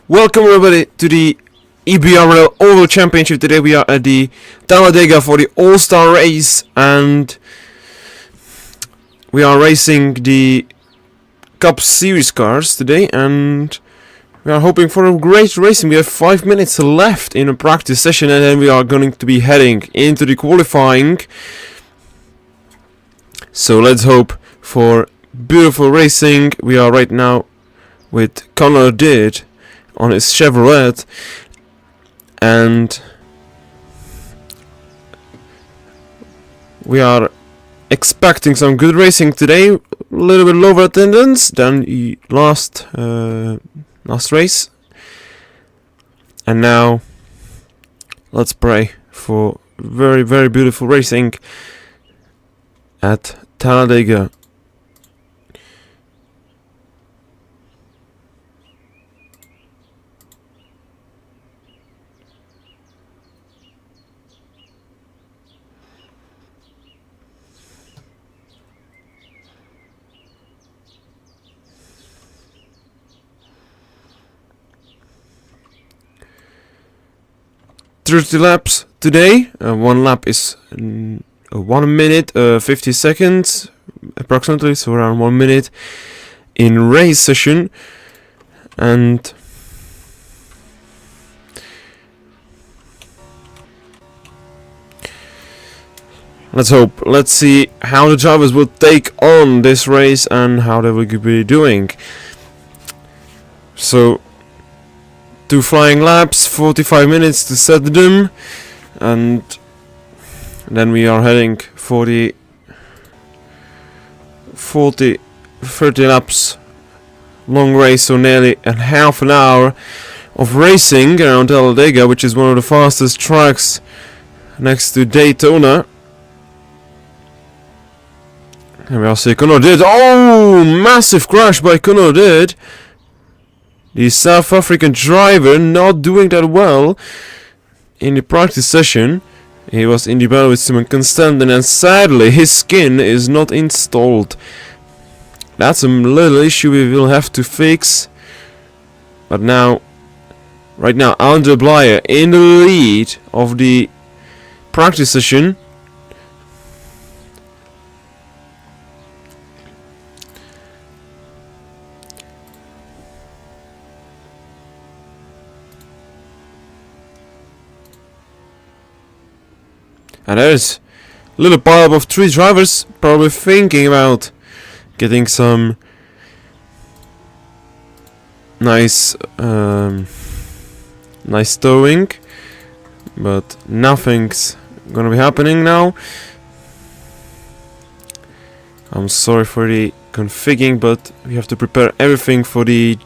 Welcome everybody to the EBRL Oval Championship. Today we are at the Talladega for the All-Star race, and we are racing the Cup Series cars today, and we are hoping for a great racing. We have 5 minutes left in a practice session, and then we are going to be heading into the qualifying. So let's hope for beautiful racing. We are right now with Connor Did on his Chevrolet, and we are expecting some good racing today. A little bit lower attendance than the last race, and now let's pray for very, very beautiful racing at Talladega. "30 laps today. One lap is 1 minute 50 seconds approximately, so around 1 minute in race session, and let's hope. Let's see how the drivers will take on this race and how they will be doing. So 2 flying laps, 45 minutes to set them, and then we are heading for the 30 laps long race, so nearly a half an hour of racing around Talladega, which is one of the fastest tracks next to Daytona. And we all see Connor Did. Oh, massive crash by Connor Did. The South African driver not doing that well in the practice session. He was in the battle with Simon Constantin, and sadly his skin is not installed. That's a little issue we will have to fix. But now, right now, Andre Blyer in the lead of the practice session. And there's a little pile of 3 drivers probably thinking about getting some nice towing, but nothing's gonna be happening now. I'm sorry for the configuring, but we have to prepare everything for the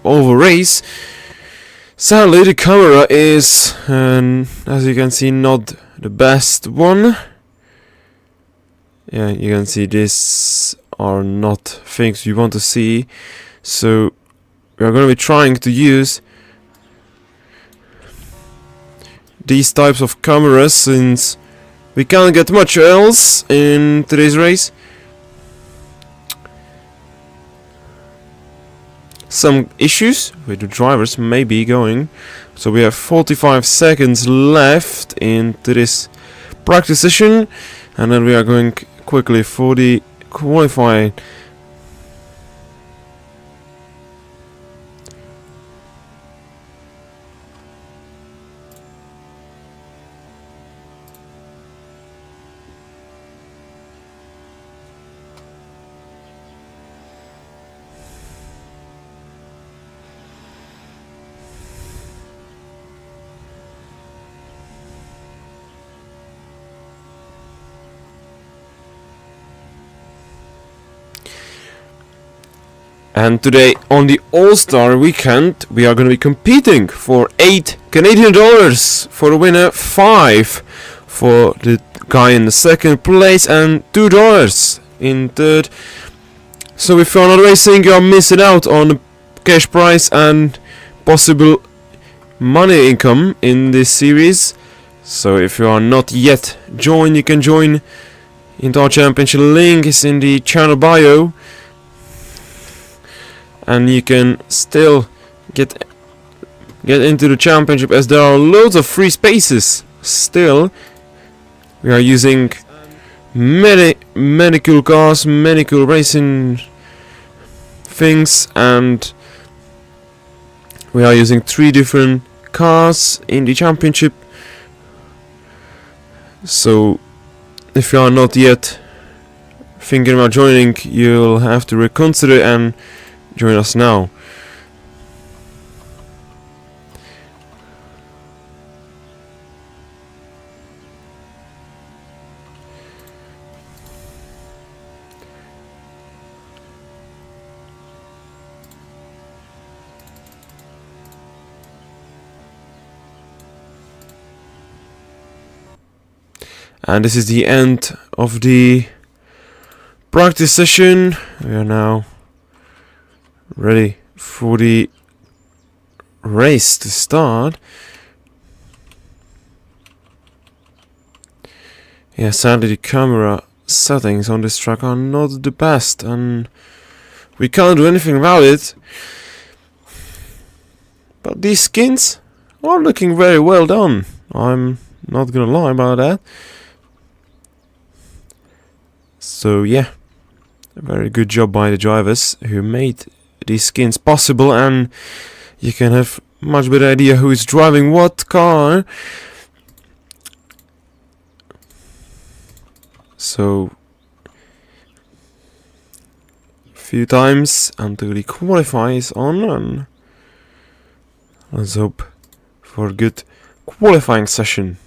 oval race. Sadly, the camera is, as you can see, not the best one. Yeah, you can see these are not things you want to see, so we are going to be trying to use these types of cameras, since we can't get much else in today's race. Some issues with the drivers may be going. So we have 45 seconds left into this practice session, and then we are going quickly for the qualifying. And today on the All-Star weekend we are going to be competing for $8 Canadian, for the winner, 5 for the guy in the second place, and $2 in third. So if you're not racing, you're missing out on the cash prize and possible money income in this series. So if you are not yet joined, you can join into our championship. Link is in the channel bio, and you can still get get into the championship, as there are loads of free spaces still. We are using many cool cars, many cool racing things, and we are using 3 different cars in the championship. So if you are not yet thinking about joining, you'll have to reconsider and join us now. And this is the end of the practice session. We are now ready for the race to start. Yeah, sadly the camera settings on this track are not the best, and we can't do anything about it. But these skins are looking very well done. I'm not gonna lie about that. So yeah, a very good job by the drivers who made these skins possible, and you can have much better idea who is driving what car. So a few times until the qualify is on, and let's hope for a good qualifying session.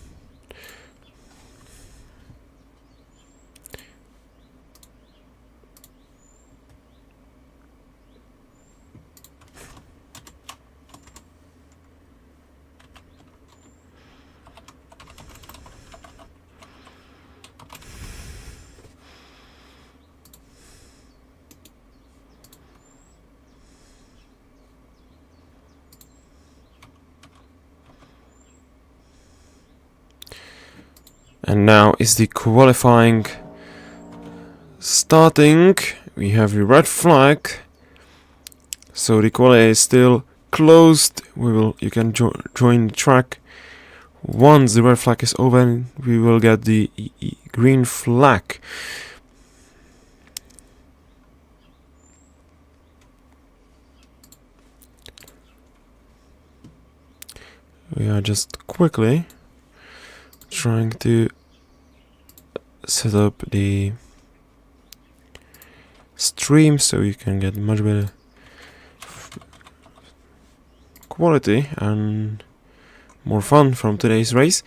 And now is the qualifying starting. We have the red flag, so the qualify is still closed. You can join the track once the red flag is over, and we will get the green flag. We are just quickly trying to set up the stream so you can get much better quality and more fun from today's race.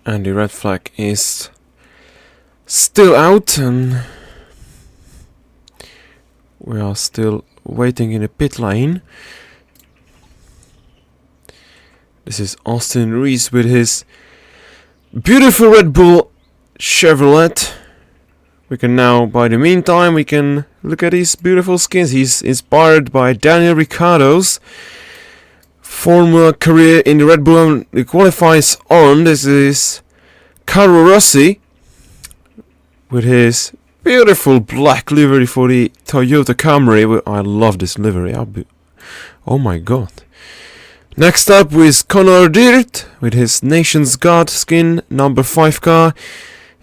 And the red flag is still out, and we are still waiting in the pit lane. This is Austin Reese with his beautiful Red Bull Chevrolet. We can now, by the meantime, we can look at these beautiful skins. He's inspired by Daniel Ricciardo's former career in the Red Bull, and he qualifies on. This is Carlo Rossi with his beautiful black livery for the Toyota Camry. I love this livery. Oh my god. Next up is Conor Dirt with his Nation's Guard skin, number 5 car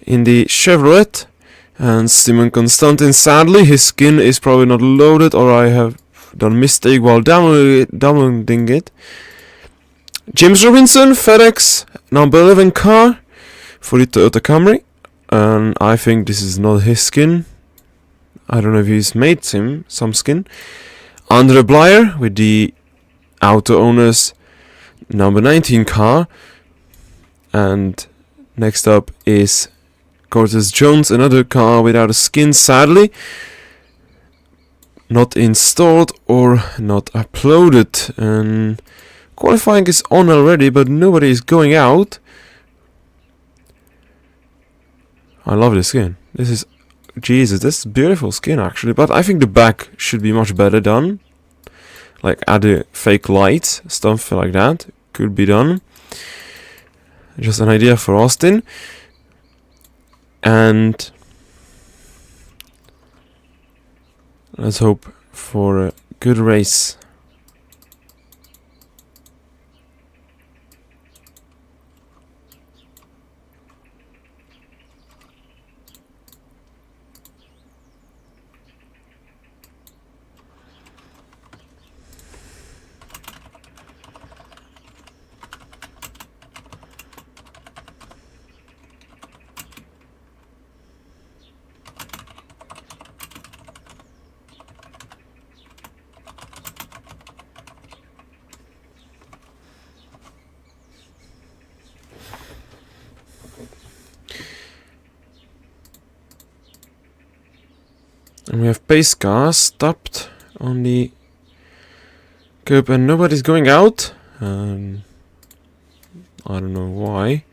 in the Chevrolet. And Simon Constantin, sadly, his skin is probably not loaded, or I have done a mistake while downloading it. James Robinson, FedEx, number 11 car for the Toyota Camry. And I think this is not his skin. I don't know if he's made some skin. Andre Blyer with the Auto Owners number 19 car. And next up is Curtis Jones, another car without a skin, sadly. Not installed or not uploaded. And qualifying is on already, but nobody is going out. I love this skin. This is... Jesus, this is beautiful skin actually. But I think the back should be much better done. Like add a fake light, stuff like that. Could be done. Just an idea for Austin. And let's hope for a good race. And we have pace cars stopped on the curb and nobody's going out. I don't know why.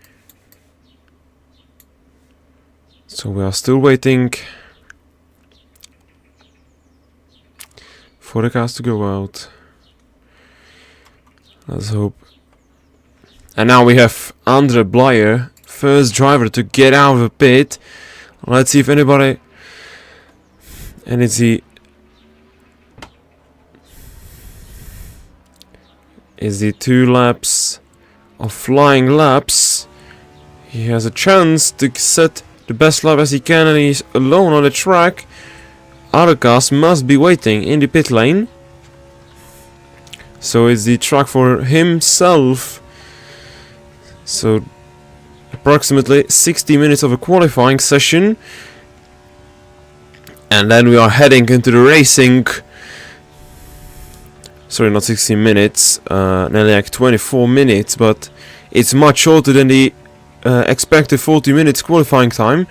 So we are still waiting for the cars to go out. Let's hope. And now we have Andre Blyer, first driver to get out of the pit. Let's see if anybody... And it's the is the 2 laps of flying laps. He has a chance to set the best lap as he can, and he's alone on the track. Other cars must be waiting in the pit lane. So it's the track for himself. So approximately 60 minutes of a qualifying session. And then we are heading into the racing. Sorry, not 16 minutes, nearly like 24 minutes, but it's much shorter than the expected 40 minutes qualifying time.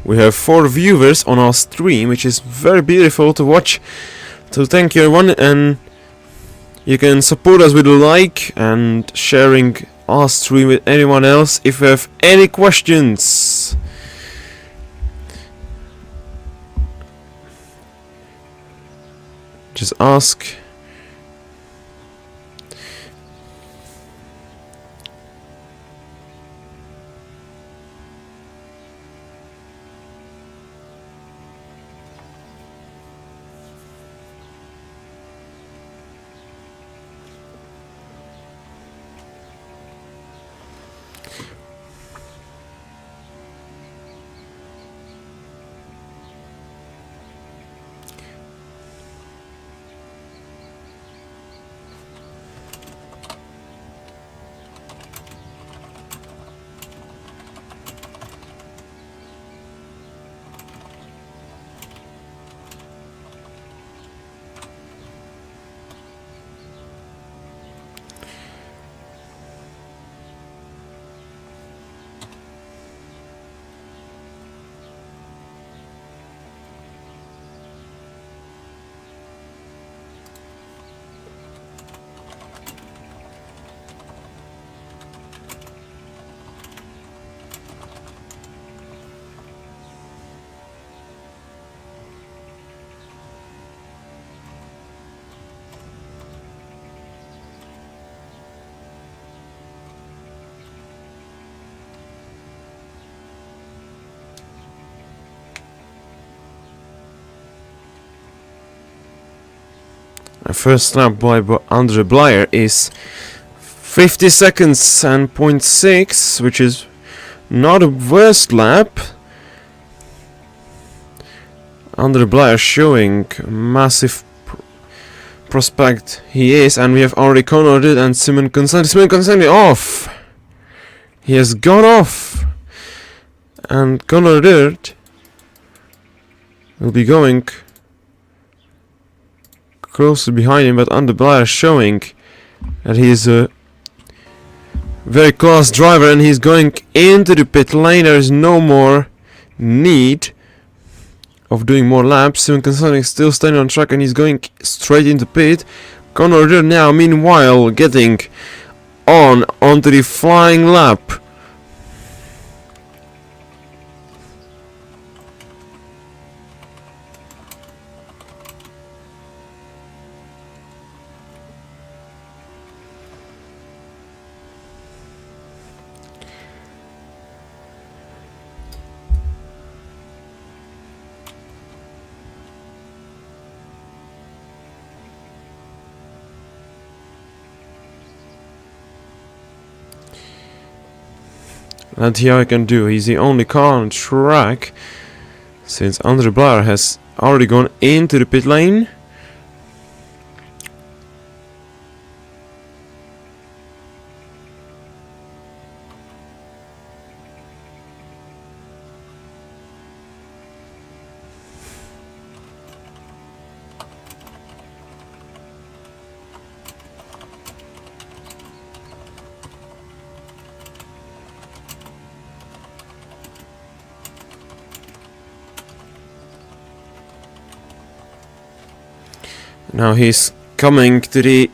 We have 4 viewers on our stream, which is very beautiful to watch. So thank you everyone, and you can support us with a like and sharing our stream with anyone else if you have any questions. Just ask. My first lap by Andre Blyer is 50 seconds and 0.6, which is not a worst lap. Andre Blyer showing massive prospect he is, and we have already Conraded and Simon Constanti. Simon Constanti off! He has gone off, and Conor Dirt will be going closer behind him, but Andy Blair showing that he is a very class driver, and he's going into the pit lane. There is no more need of doing more laps. Simon Consulting still standing on track, and he's going straight into pit. Conor Dirt now, meanwhile, getting onto the flying lap. And here I can do. He's the only car on track, since Andre Blair has already gone into the pit lane. Now he's coming to the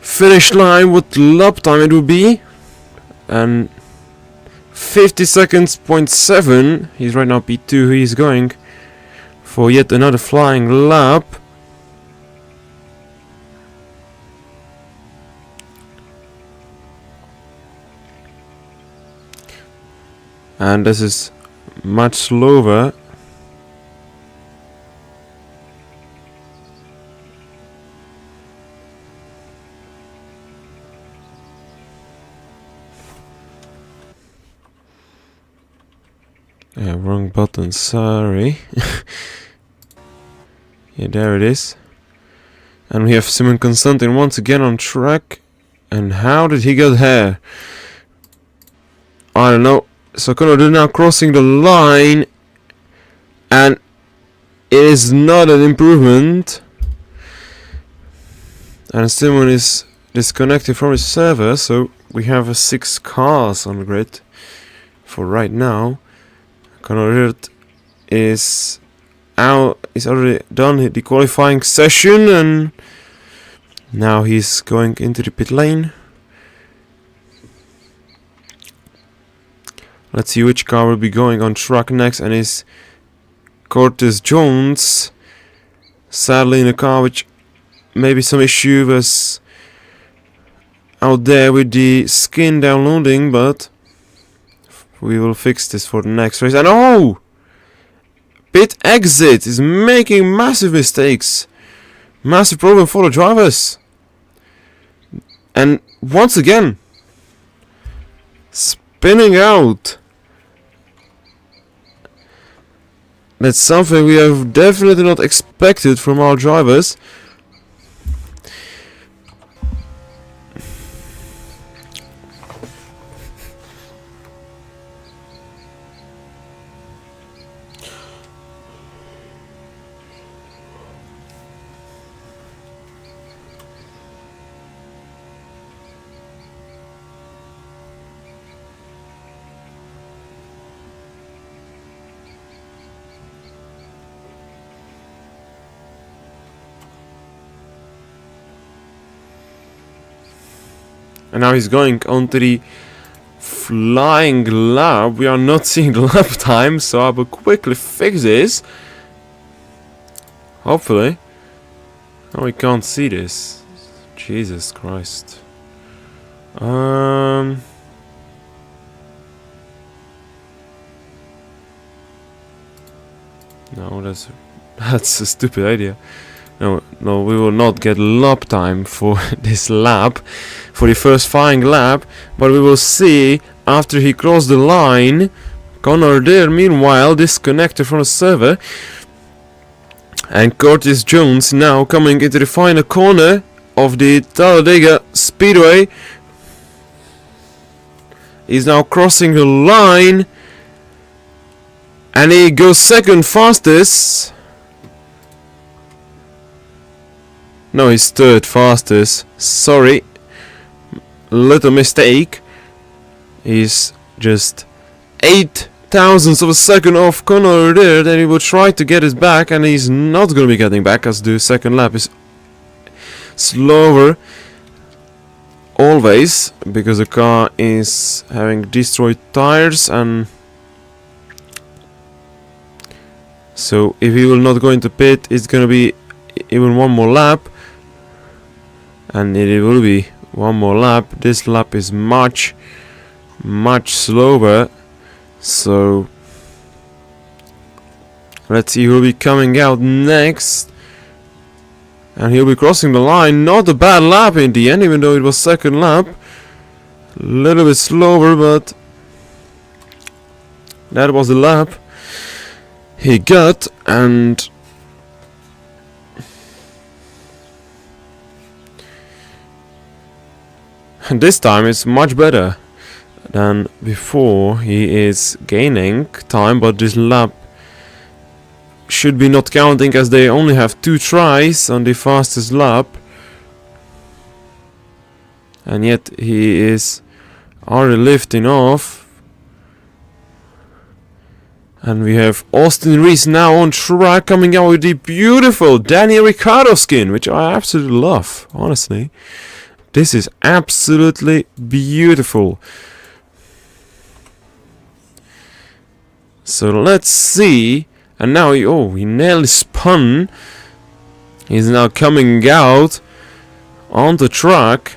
finish line. What lap time it would be? And 50 seconds, 0.7. He's right now P2. He's going for yet another flying lap. And this is much slower. Yeah, wrong button, sorry. Yeah, there it is. And we have Simon Constantin once again on track. And how did he get here? I don't know. So Conor Dirt now crossing the line. And it is not an improvement. And Simon is disconnected from his server. So we have 6 cars on the grid for right now. Conor Dirt is out. He's already done the qualifying session, and now he's going into the pit lane. Let's see which car will be going on track next, and is Curtis Jones. Sadly, in a car which maybe some issue was out there with the skin downloading, but we will fix this for the next race. And oh! Pit exit is making massive mistakes. Massive problem for the drivers. And once again, spinning out. That's something we have definitely not expected from our drivers. And now he's going onto the flying lap. We are not seeing the lap time, so I will quickly fix this. Hopefully. Oh, we can't see this. Jesus Christ. No, that's a stupid idea. No, we will not get lap time for this lap, for the first flying lap, but we will see after he crossed the line. Conor Dirt, meanwhile, disconnected from the server, and Curtis Jones now coming into the final corner of the Talladega Speedway. He's now crossing the line. And he goes second fastest. No, he's third fastest. Sorry. Little mistake. He's just 8 thousandths of a second off Conor there. Then he will try to get his back, and he's not going to be getting back as the second lap is slower. Always, because the car is having destroyed tires, and so if he will not go into pit, it's going to be even one more lap. And it will be one more lap. This lap is much slower. So let's see who will be coming out next. And he'll be crossing the line. Not a bad lap in the end, even though it was second lap. A little bit slower, but that was the lap he got. And this time it's much better than before. He is gaining time, but this lap should be not counting as they only have 2 tries on the fastest lap. And yet he is already lifting off. And we have Austin Reese now on track, coming out with the beautiful Daniel Ricciardo skin, which I absolutely love, honestly. This is absolutely beautiful. So let's see. And now he nearly spun. He's now coming out on the track.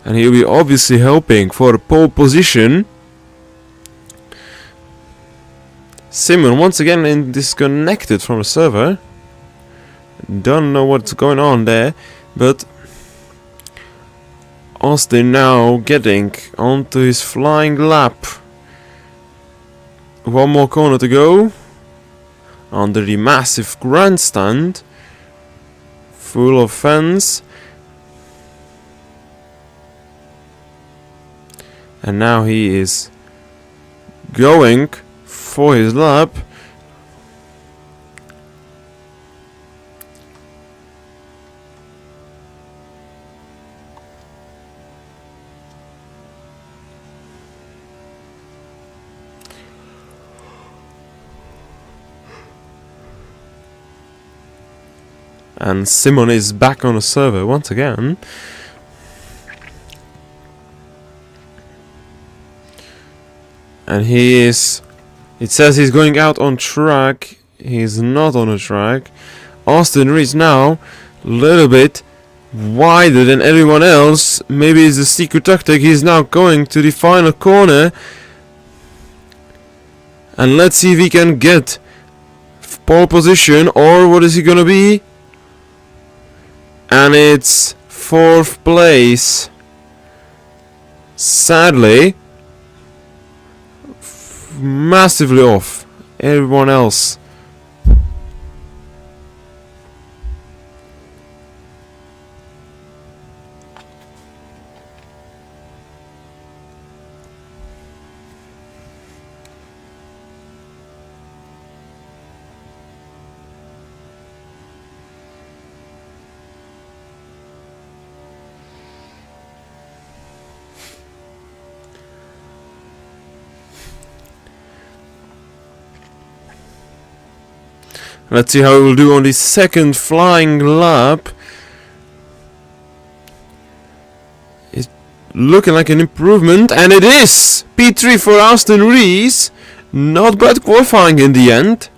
And he'll be obviously hoping for a pole position. Simon once again disconnected from the server. Don't know what's going on there, but Austin now getting onto his flying lap. One more corner to go. Under the massive grandstand. Full of fans. And now he is going for his lap. And Simon is back on the server once again. And he is... It says he's going out on track. He's not on the track. Austin Reese now a little bit wider than everyone else. Maybe it's a secret tactic. He's now going to the final corner. And let's see if he can get pole position, or what is he gonna be? And it's 4th place. Sadly, massively off everyone else. Let's see how he will do on the second flying lap. It's looking like an improvement, and it is! P3 for Austin Reese. Not bad qualifying in the end.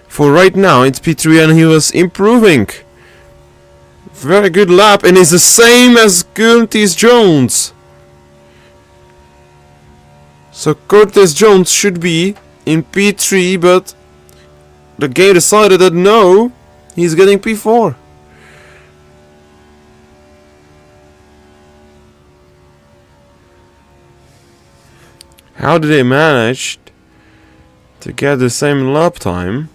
For right now, it's P3 and he was improving. Very good lap, and it's the same as Curtis Jones. So Curtis Jones should be in P3, but the game decided that no, he's getting P4. How did they manage to get the same lap time?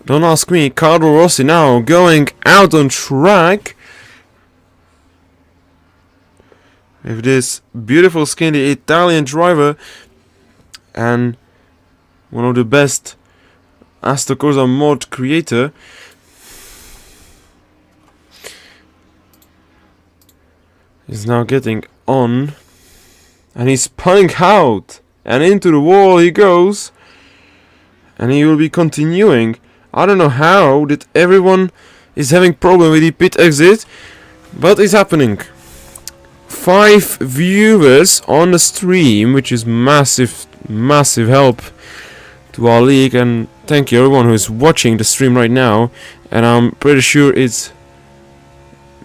Don't ask me. Carlo Rossi now going out on track. with this beautiful skinny Italian driver and one of the best Assetto Corsa mod creator. He's now getting on and he's spinning out and into the wall he goes, and he will be continuing. I don't know how that everyone is having problem with the pit exit, but it's happening. 5 viewers on the stream, which is massive help to our league, and thank you everyone who is watching the stream right now. And I'm pretty sure it's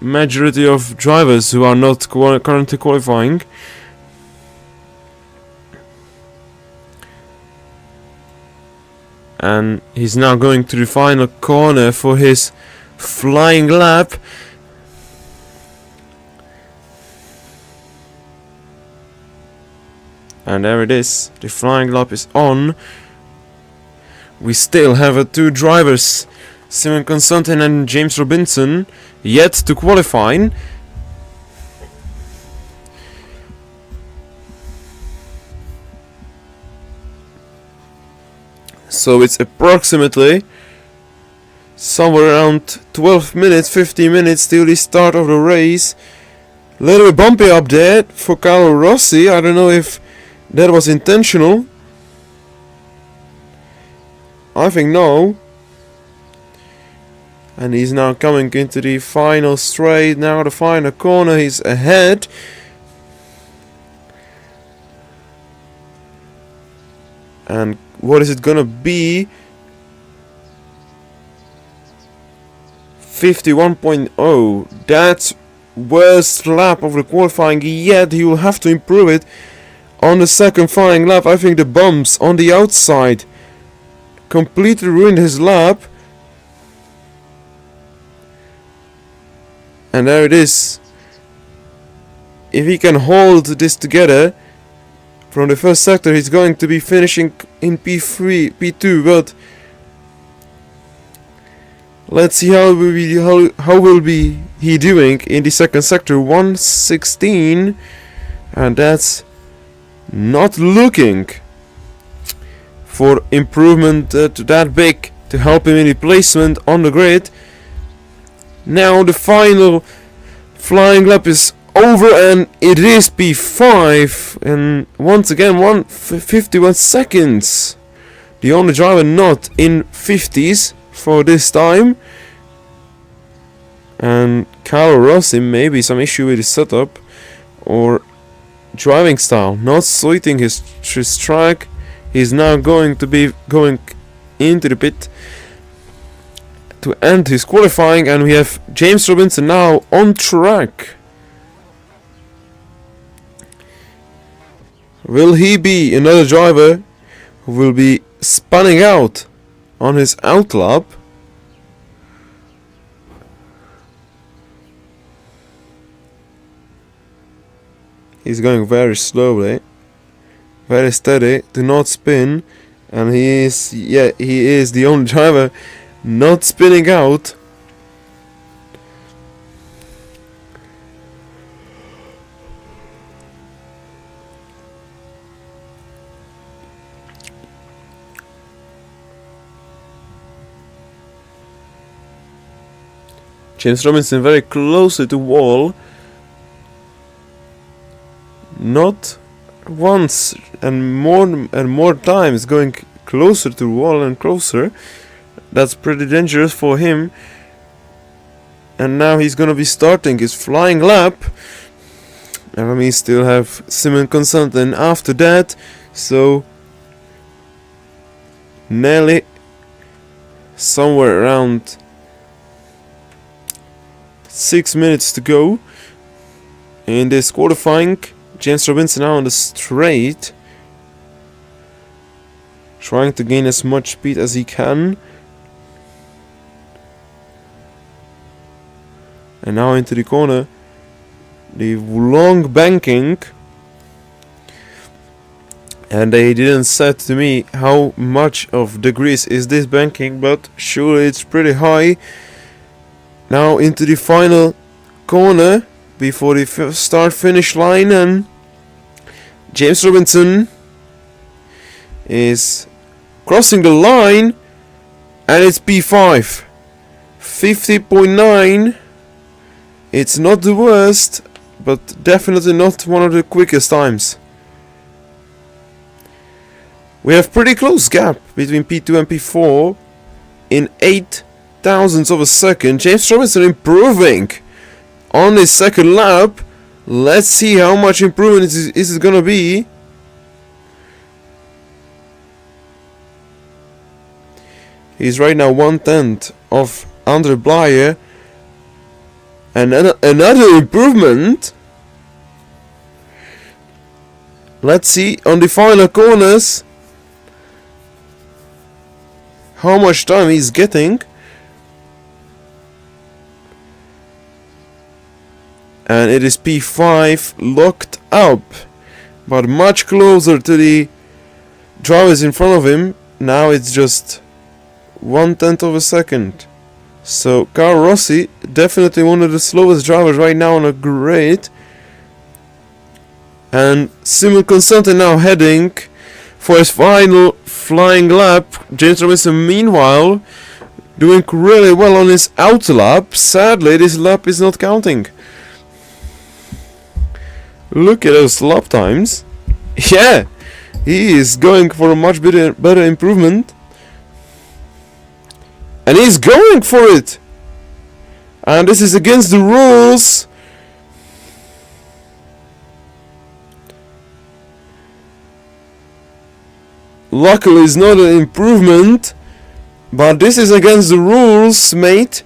majority of drivers who are not currently qualifying. And he's now going to the final corner for his flying lap. And there it is, the flying lap is on. We still have 2 drivers, Simon Constantin and James Robinson, yet to qualify. So it's approximately somewhere around 12 minutes, 15 minutes till the start of the race. Little bit bumpy up there for Carlo Rossi. I don't know if that was intentional. I think no. And he's now coming into the final straight. Now the final corner, he's ahead. And what is it gonna be? 51.0. That's worst lap of the qualifying yet. He will have to improve it on the second flying lap. I think the bumps on the outside completely ruined his lap. And there it is. If he can hold this together from the first sector, he's going to be finishing in P3, P2, but let's see how will be he doing in the second sector. 116, and that's not looking for improvement that big to help him in the placement on the grid. Now the final flying lap is over and it is P5, and once again 51 seconds. The only driver not in 50s for this time. And Carlo Rossi, maybe some issue with his setup or driving style not suiting his track. He's now going to be going into the pit to end his qualifying, and we have James Robinson now on track. Will he be another driver who will be spinning out on his out lap? He's going very slowly, very steady, do not spin, and he is the only driver not spinning out. James Robinson very closely to wall. Not once and more times, going closer to the wall and closer. That's pretty dangerous for him. And now he's gonna be starting his flying lap. And we still have Simon Constantin after that. So nearly somewhere around 6 minutes to go in this qualifying. James Robinson now on the straight, trying to gain as much speed as he can. And now into the corner, the long banking. And they didn't say to me how much of degrees is this banking, but surely it's pretty high. Now into the final corner, before the start-finish line, and James Robinson is crossing the line, and it's P5. 50.9. It's not the worst, but definitely not one of the quickest times. We have pretty close gap between P2 and P4 in 8 thousandths of a second. James Robinson improving on his second lap. Let's see how much improvement is it gonna be. He's right now 1/10 of Andre Blyer. And another improvement. Let's see on the final corners how much time he's getting. And it is P5 locked up, but much closer to the drivers in front of him. Now it's just 1/10 of a second. So Carlo Rossi, definitely one of the slowest drivers right now on a grid. And Simon Constantin now heading for his final flying lap. James Robinson meanwhile doing really well on his outer lap. Sadly, this lap is not counting. Look at those lap times. Yeah, he is going for a much better improvement. And he's going for it. And this is against the rules. Luckily it's not an improvement, but this is against the rules, mate.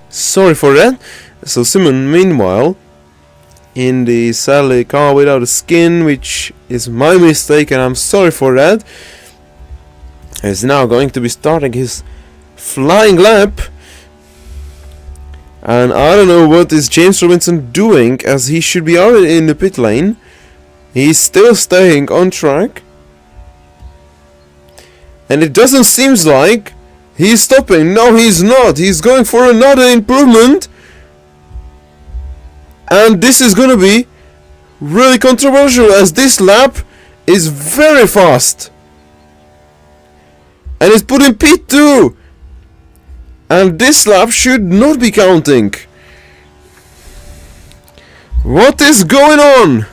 Sorry for that. So Simon, meanwhile, in the sadly car without a skin, which is my mistake and I'm sorry for that, is now going to be starting his flying lap. And I don't know what is James Robinson doing, as he should be out in the pit lane. He's still staying on track, and it doesn't seem like he's stopping. No, he's not. He's going for another improvement. And this is gonna be really controversial, as this lap is very fast. And it's put in P2. And this lap should not be counting. What is going on?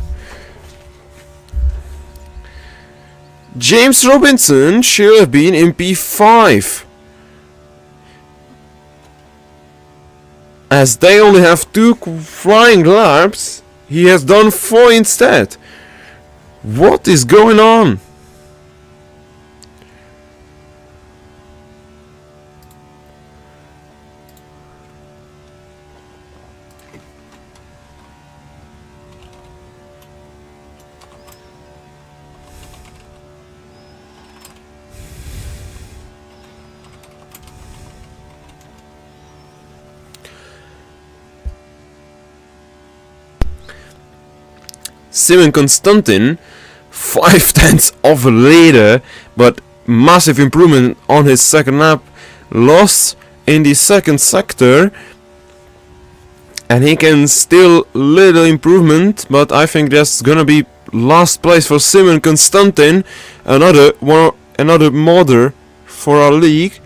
James Robinson should have been in P5. As they only have 2 flying laps, he has done 4 instead. What is going on? Simon Constantin, 5/10 of a leader, but massive improvement on his second lap. Lost in the second sector, and he can still little improvement, but I think that's gonna be last place for Simon Constantin, another modder for our league,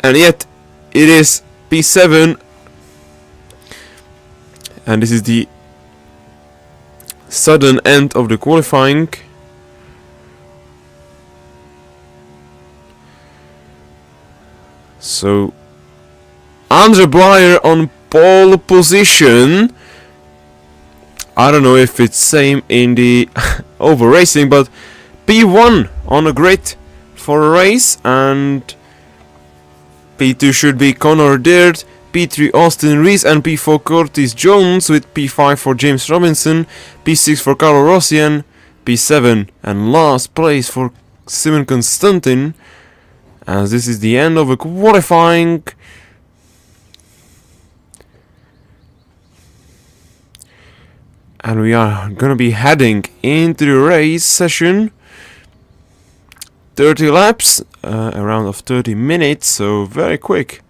and yet it is P7, and this is the sudden end of the qualifying. So Andre Blyer on pole position. I don't know if it's same in the over racing, but P1 on a grid for a race, and P2 should be Connor Deard, P3 Austin Rees, and P4 Curtis Jones, with P5 for James Robinson, P6 for Carlo Rossi, and P7 and last place for Simon Constantin, as this is the end of a qualifying. And we are gonna be heading into the race session. 30 laps, around of 30 minutes, so very quick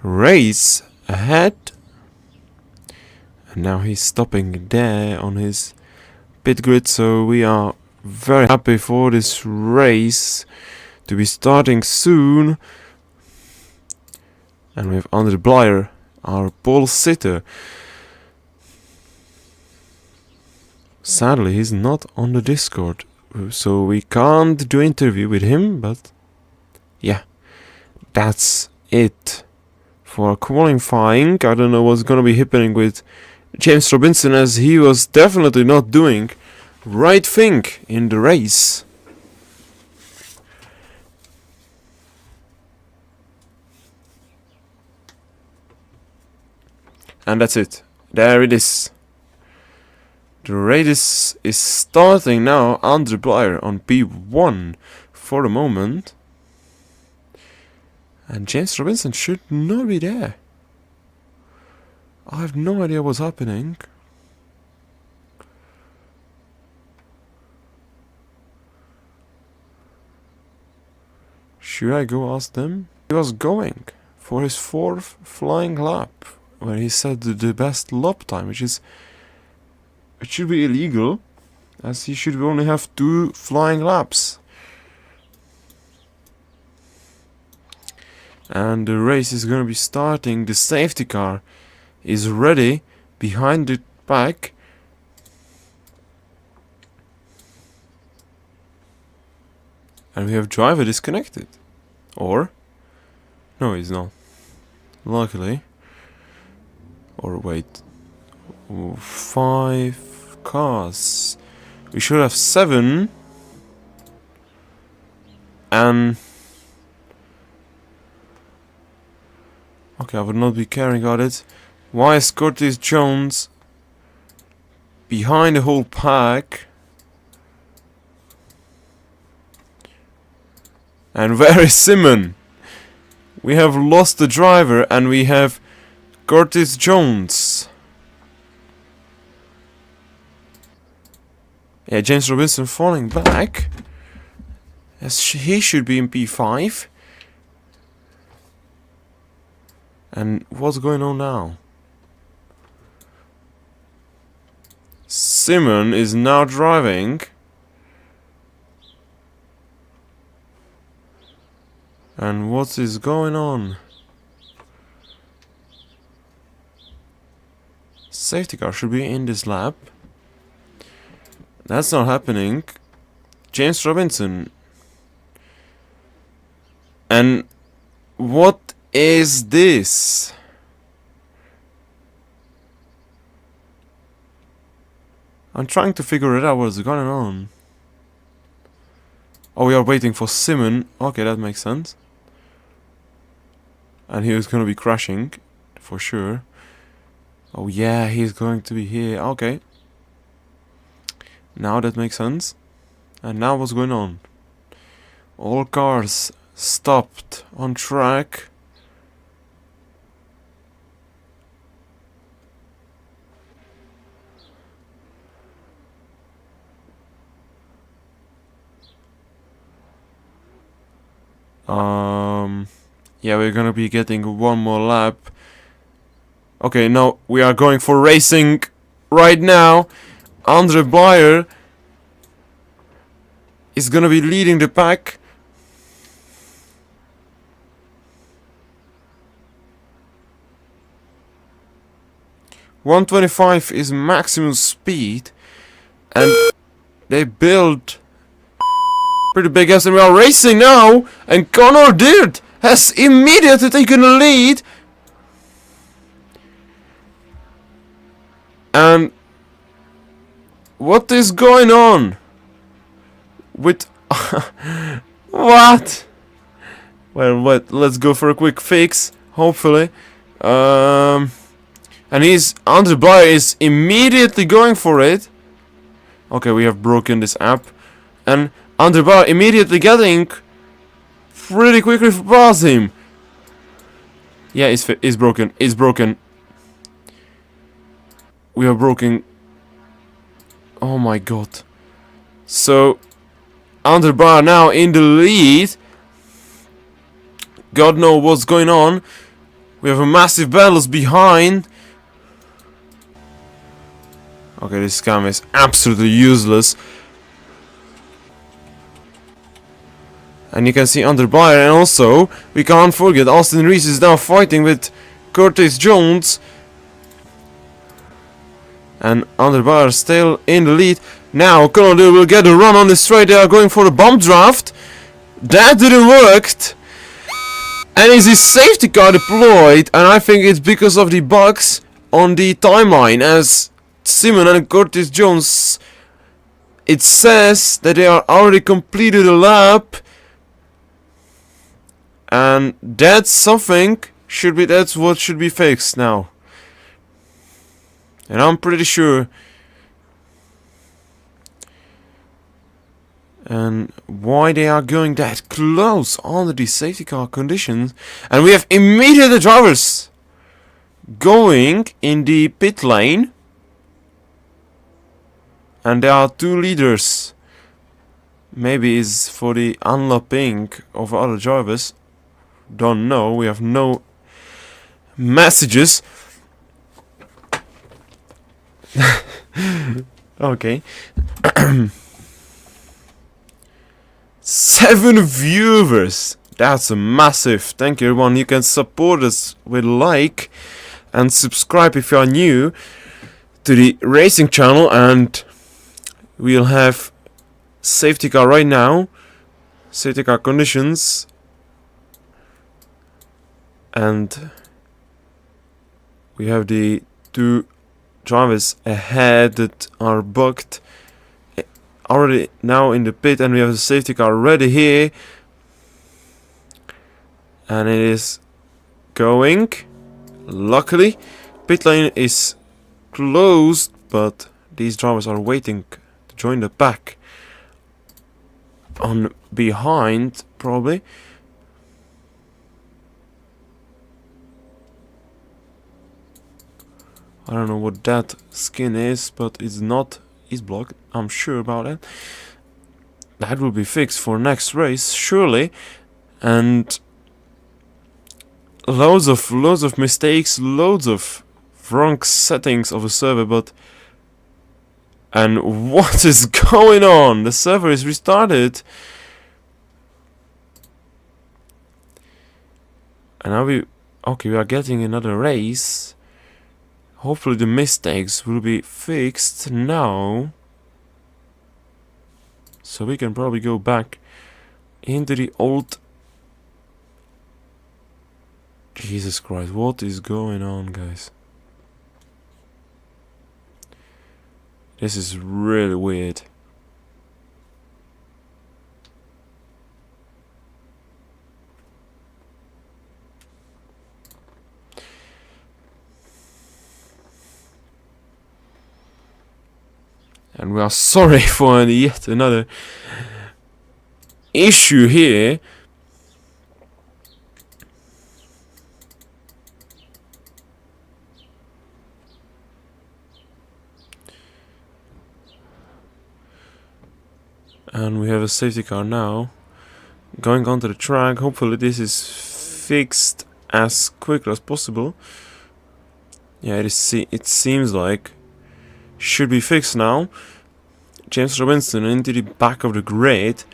race ahead. And now he's stopping there on his pit grid, so we are very happy for this race to be starting soon. And we have Andre Blyer, our pole sitter. Sadly, he's not on the Discord, so we can't do interview with him, but yeah, that's it for qualifying. I don't know what's gonna be happening with James Robinson, as he was definitely not doing right thing in the race. And that's it. There it is. The race is starting now. Andre Blyer on P1 for the moment. And James Robinson should not be there. I have no idea what's happening. Should I go ask them? He was going for his 4th flying lap, where he set the best lap time, it should be illegal, as he should only have 2 flying laps. And the race is gonna be starting. The safety car is ready behind the pack. And we have driver disconnected. Or? No, he's not. Luckily. Or wait. 5 cars. We should have 7. And... okay, I would not be caring about it. Why is Curtis Jones behind the whole pack? And where is Simon? We have lost the driver and we have Curtis Jones. Yeah, James Robinson falling back. As he should be in P5. And what's going on now? Simon is now driving. And what is going on? Safety car should be in this lap. That's not happening. James Robinson. And what is this? I'm trying to figure it out what's going on. Oh, we are waiting for Simon. Okay, that makes sense. And he was going to be crashing, for sure. Oh yeah, he's going to be here. Okay. Now that makes sense. And now what's going on? All cars stopped on track. Yeah, we're gonna be getting one more lap. Okay, no, we are going for racing right now. Andre Blyer is gonna be leading the pack. .125 is maximum speed, and they built pretty big as, and we are racing now. And Connor Deard has immediately taken the lead. And what is going on with what? Well, what? Let's go for a quick fix, hopefully. And Andre Blyer is immediately going for it. Okay, we have broken this app, and Andre Blyer immediately getting pretty quickly past him. Yeah, it's broken. It's broken. We are broken. Oh my god. So Underbar now in the lead. God knows what's going on. We have a massive battles behind. Okay, this scam is absolutely useless. And you can see Underbar, and also we can't forget Austin Reese is now fighting with Curtis Jones. And Underbar still in the lead. Now Conor will get a run on the straight. They are going for a bump draft. That didn't work. And is his safety car deployed? And I think it's because of the bugs on the timeline. As Simon and Curtis Jones, it says that they are already completed a lap. And that's something that's what should be fixed now. And I'm pretty sure. And why they are going that close under the safety car conditions. And we have immediate drivers going in the pit lane. And there are 2 leaders. Maybe it's for the unlapping of other drivers. Don't know. We have no messages. Okay. 7 viewers. That's a massive. Thank you, everyone. You can support us with like and subscribe if you are new to the racing channel. And we'll have safety car right now. Safety car conditions. And we have the 2 drivers ahead that are booked already now in the pit, and we have the safety car ready here, and it is going. Luckily, pit lane is closed, but these drivers are waiting to join the pack on behind probably. I don't know what that skin is, but it's not blocked. I'm sure about it. That will be fixed for next race, surely. And loads of mistakes, loads of wrong settings of a server, but and what is going on? The server is restarted. And now we are getting another race. Hopefully the mistakes will be fixed now. So we can probably go back into the old... Jesus Christ, what is going on, guys? This is really weird. And we are sorry for yet another issue here. And we have a safety car now going onto the track. Hopefully this is fixed as quickly as possible. Yeah, it seems like should be fixed now. James Robinson into the back of the grid,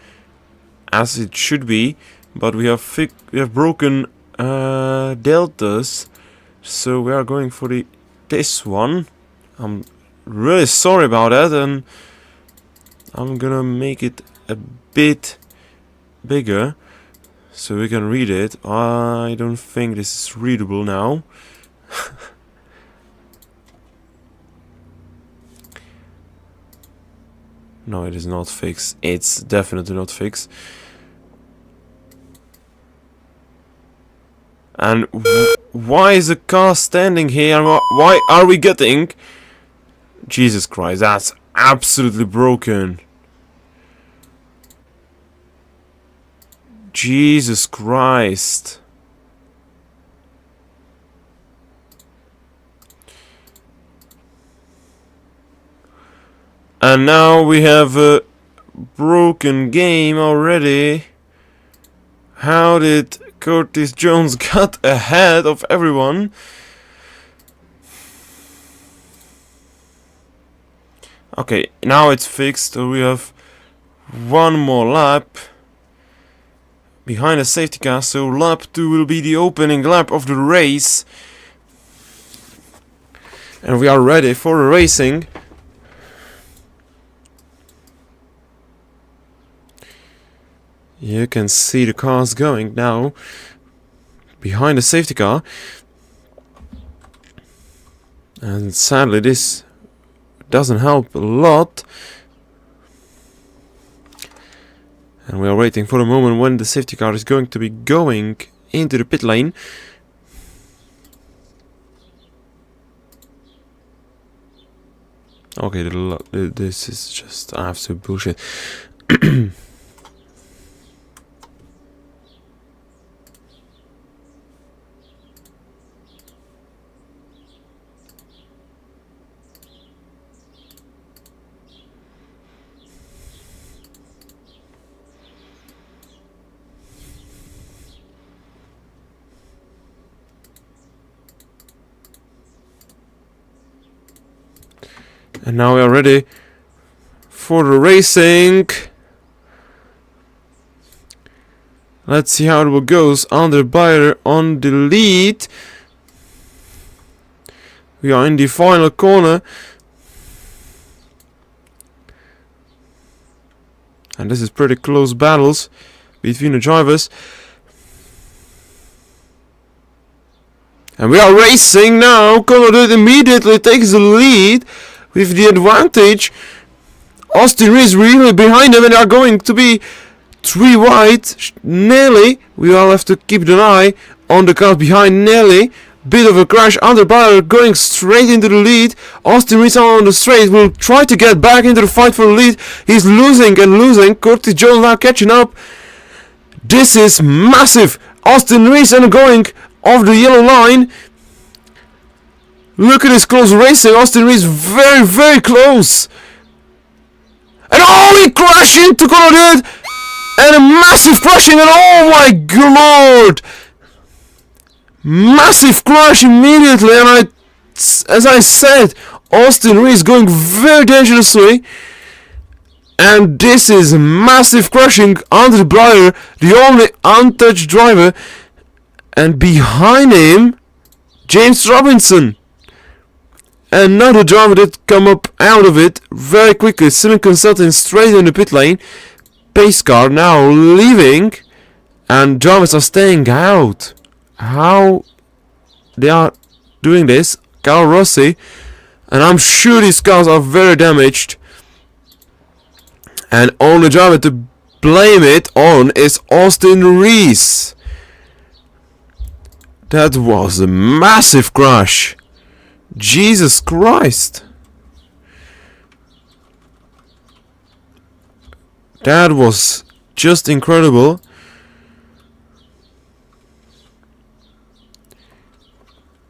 as it should be, but we have broken deltas, so we are going for this one. I'm really sorry about that, and I'm gonna make it a bit bigger so we can read it. I don't think this is readable now. No, it is not fixed. It's definitely not fixed. And why is the car standing here? And why are we getting... Jesus Christ, that's absolutely broken. Jesus Christ. And now we have broken game already. How did Curtis Jones get ahead of everyone? Okay, now it's fixed, so we have one more lap behind the safety car, so lap 2 will be the opening lap of the race. And we are ready for the racing. You can see the cars going now behind the safety car. And sadly this doesn't help a lot. And we are waiting for the moment when the safety car is going to be going into the pit lane. Okay, this is just absolute bullshit. And now we are ready for the racing. Let's see how it goes. Under Bayer on the lead. We are in the final corner. And this is pretty close battles between the drivers. And we are racing now. Conrad immediately takes the lead. With the advantage, Austin Reese really behind them, and they are going to be 3 wide. Nearly, we all have to keep an eye on the cars behind. Nearly, bit of a crash. Under Bayer going straight into the lead. Austin Reese on the straight will try to get back into the fight for the lead. He's losing and losing. Curtis Jones now catching up. This is massive. Austin Reese and going off the yellow line. Look at this close racing. Austin Reese very, very close. And oh, he crashed into Conrad. And a massive crashing. And oh my lord. Massive crash immediately. And as I said, Austin Reese going very dangerously. And this is massive crashing under Bayer, the only untouched driver. And behind him, James Robinson. Another driver that come up out of it very quickly. Simon Consulting straight in the pit lane. Pace car now leaving. And drivers are staying out. How they are doing this? Carl Rossi. And I'm sure these cars are very damaged. And only driver to blame it on is Austin Reese. That was a massive crash. Jesus Christ. That was just incredible.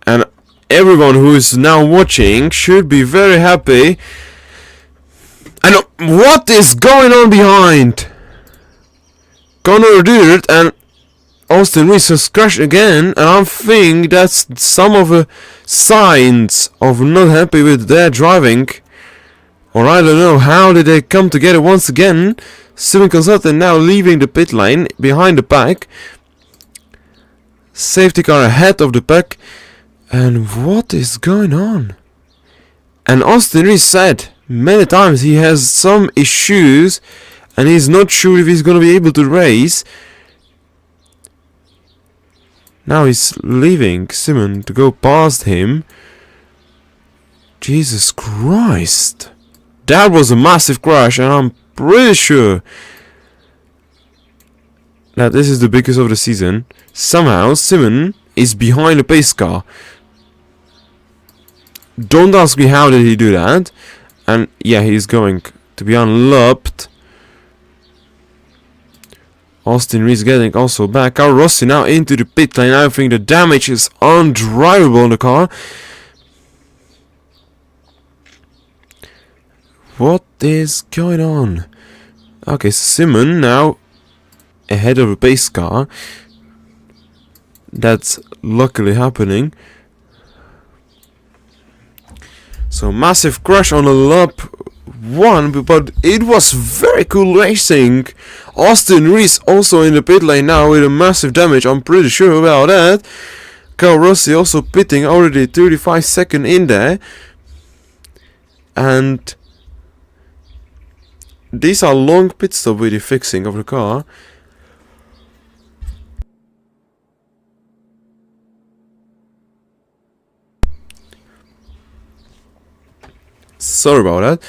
And everyone who is now watching should be very happy. And what is going on behind? Conor Dirt and Austin Reese has crashed again, and I think that's some of the signs of not happy with their driving. Or I don't know, how did they come together once again? Simon Consultant now leaving the pit lane behind the pack. Safety car ahead of the pack. And what is going on? And Austin Reese said many times he has some issues and he's not sure if he's going to be able to race. Now he's leaving Simon to go past him. Jesus Christ. That was a massive crash, and I'm pretty sure that this is the biggest of the season. Somehow Simon is behind the pace car. Don't ask me how did he do that. And yeah, he's going to be unlopped. Austin Reese getting also back. Carl Rossi now into the pit lane. I think the damage is undrivable on the car. What is going on? Okay, so Simon now ahead of the pace car. That's luckily happening. So massive crash on a lap 1, but it was very cool racing. Austin Reese also in the pit lane now with a massive damage, I'm pretty sure about that. Carl Rossi also pitting, already 35 seconds in there. And these are long pit stops with the fixing of the car. Sorry about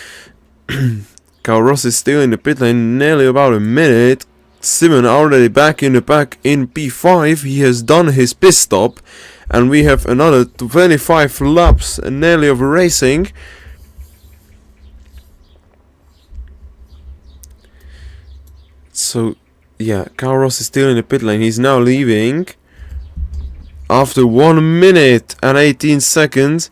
that. Carl Ross is still in the pit lane, nearly about a minute. Simon already back in the pack in P5. He has done his pit stop. And we have another 25 laps nearly of racing. So, yeah, Carl Ross is still in the pit lane. He's now leaving after 1 minute and 18 seconds.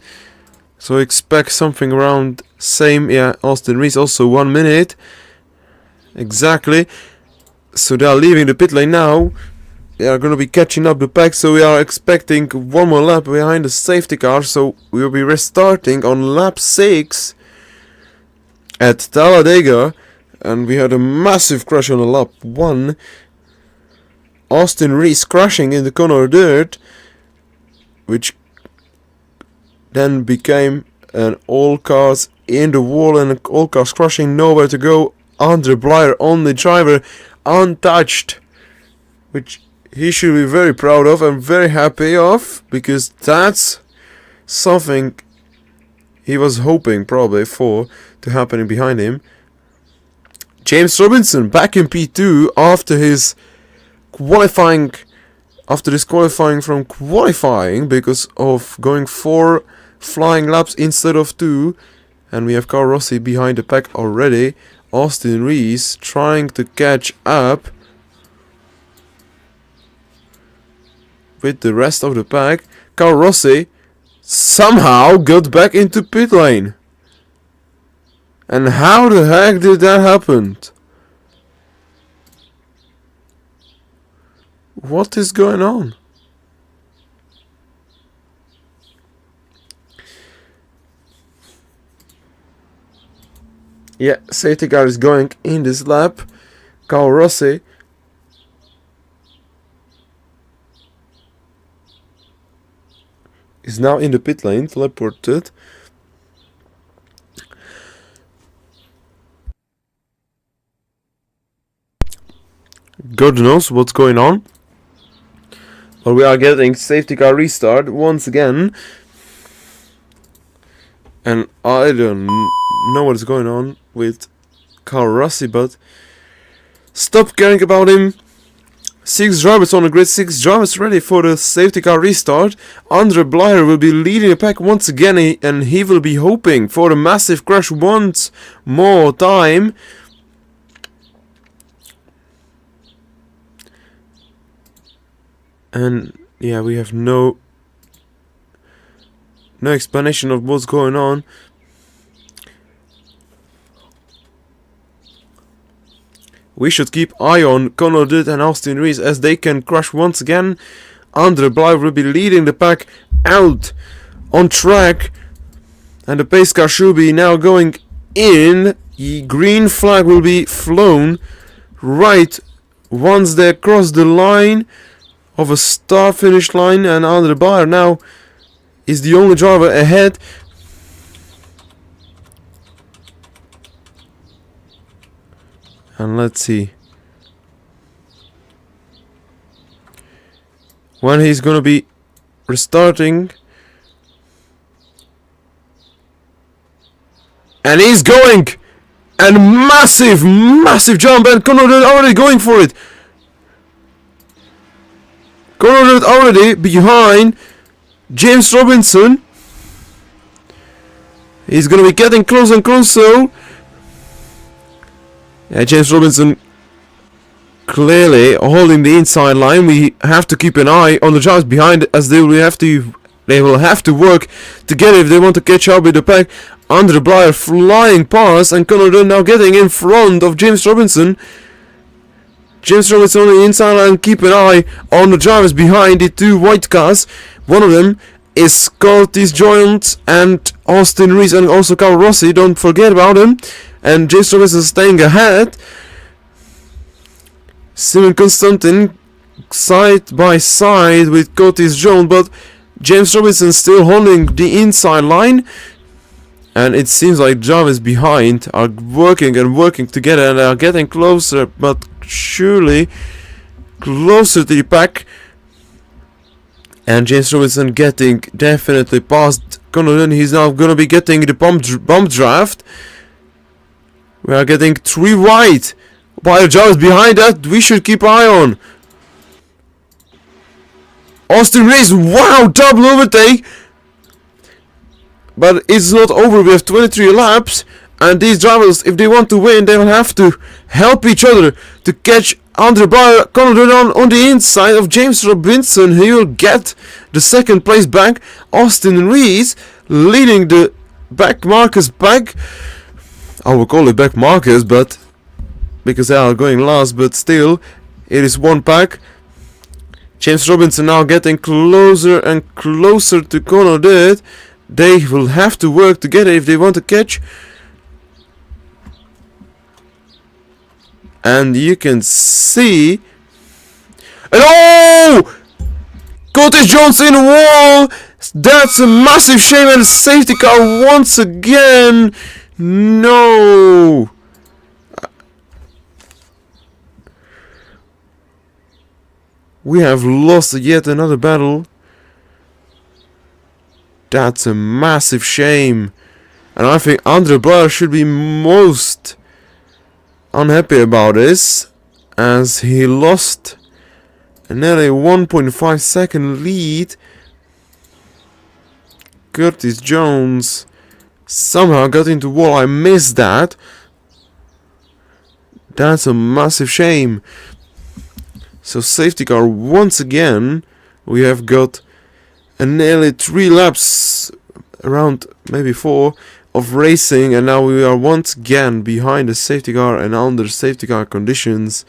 So expect something around same. Yeah, Austin Reese also 1 minute. Exactly. So they are leaving the pit lane now. They are going to be catching up the pack. So we are expecting one more lap behind the safety car. So we will be restarting on lap 6 at Talladega. And we had a massive crash on lap 1. Austin Reese crashing in the corner dirt, which then became an all cars in the wall and all cars crashing, nowhere to go. Andre Blyer, only driver, untouched, which he should be very proud of and very happy of, because that's something he was hoping probably for to happen behind him. James Robinson back in P2 after his qualifying, after disqualifying from qualifying because of going 4 flying laps instead of 2. And we have Carl Rossi behind the pack already. Austin Reese trying to catch up with the rest of the pack. Carl Rossi somehow got back into pit lane. And how the heck did that happen? What is going on? Yeah, safety car is going in this lap. Carl Rossi is now in the pit lane, teleported. God knows what's going on. But we are getting safety car restart once again. And I don't know what's going on with Carl Rossi, but stop caring about him. 6 drivers on the grid, 6 drivers ready for the safety car restart. Andre Blyer will be leading the pack once again, and he will be hoping for a massive crash once more time. And yeah, we have no explanation of what's going on. We should keep eye on Conor Dutt and Austin Reese as they can crash once again. Andre Blyer will be leading the pack out on track. And the pace car should be now going in. The green flag will be flown right once they cross the line of a start finish line, and Andre Blyer now is the only driver ahead. And let's see when he's gonna be restarting. And he's going! And massive jump, and Conor Dutt already going for it. Conor Dutt already behind James Robinson. He's gonna be getting closer and closer. Yeah, James Robinson clearly holding the inside line. We have to keep an eye on the drivers behind as they will have to They will have to work together if they want to catch up with the pack. Andre Blyer flying past, and Conor Dunn now getting in front of James Robinson. James Robinson on the inside line. Keep an eye on the drivers behind the two white cars. One of them is Curtis Jones and Austin Rees, and also Carl Rossi. Don't forget about him. And James Robinson staying ahead. Simon Constantin side by side with Curtis Jones, but James Robinson still holding the inside line, and it seems like drivers behind are working together, and they are getting closer, but surely closer to the pack. And James Robinson getting definitely past Conor Dunn. He's now gonna be getting the bump draft. We are getting 3 wide. While drivers behind that, we should keep eye on. Austin Rees, wow, double overtake. But it's not over. We have 23 laps, and these drivers, if they want to win, they will have to help each other to catch Andre Blyer. Conor Dunn on the inside of James Robinson. He will get the second place back. Austin Rees leading the back markers back. I will call it back markers, but because they are going last, but still, it is one pack. James Robinson now getting closer and closer to Conor Dunn. They will have to work together if they want to catch. And you can see... And oh! Curtis Jones in the wall! That's a massive shame, and a safety car once again! No! We have lost yet another battle. That's a massive shame. And I think Andre Blyer should be most unhappy about this, as he lost a nearly 1.5 second lead. Curtis Jones somehow got into wall. I missed that. That's a massive shame. So safety car once again. We have got a nearly 3 laps, around maybe 4, of racing, and now we are once again behind the safety car and under safety car conditions.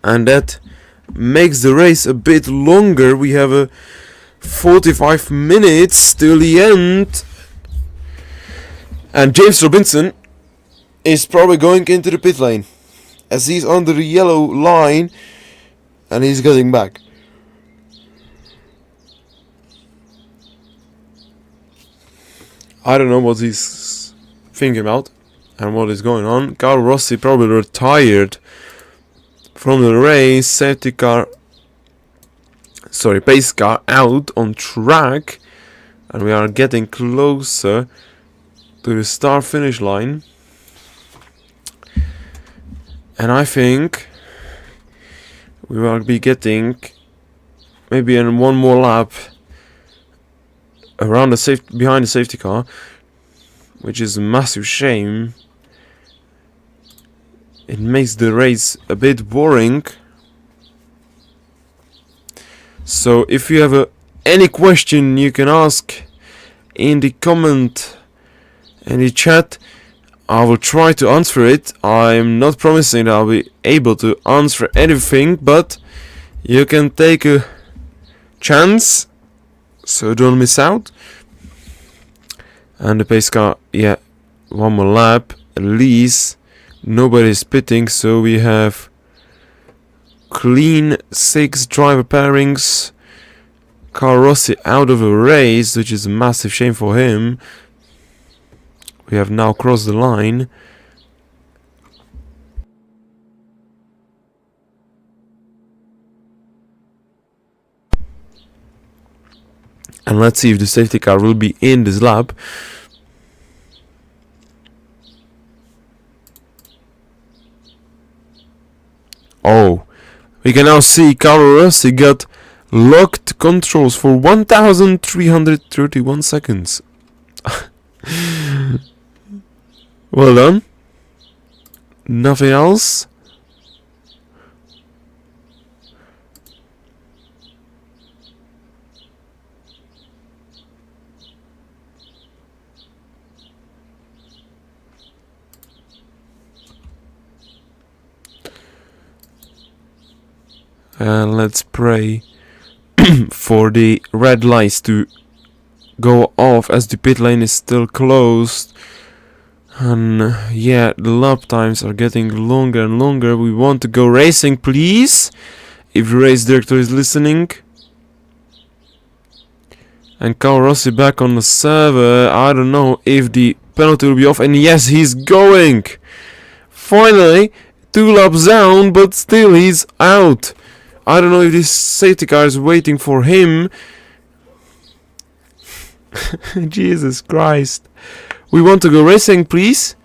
And that makes the race a bit longer. We have a 45 minutes till the end. And James Robinson is probably going into the pit lane, as he's under the yellow line and he's getting back. I don't know what he's thinking about and what is going on. Carl Rossi probably retired from the race. Safety car, pace car out on track, and we are getting closer to the start finish line. And I think we will be getting maybe in one more lap around the behind the safety car, which is a massive shame. It makes the race a bit boring. So if you have any question, you can ask in the comment, in the chat. I will try to answer it. I'm not promising that I'll be able to answer everything, but you can take a chance, so don't miss out. And the pace car, yeah, one more lap at least. Nobody's pitting, so we have clean 6 driver pairings. Carl Rossi out of a race, which is a massive shame for him. We have now crossed the line. And let's see if the safety car will be in this lap. Oh, we can now see Carl Rossi got locked controls for 1,331 seconds. Well done. Nothing else. Let's pray for the red lights to go off as the pit lane is still closed. And yeah, the lap times are getting longer and longer. We want to go racing, please. If the race director is listening. And Carl Rossi back on the server. I don't know if the penalty will be off. And yes, he's going. Finally, 2 laps down, but still he's out. I don't know if this safety car is waiting for him. Jesus Christ. We want to go racing, please.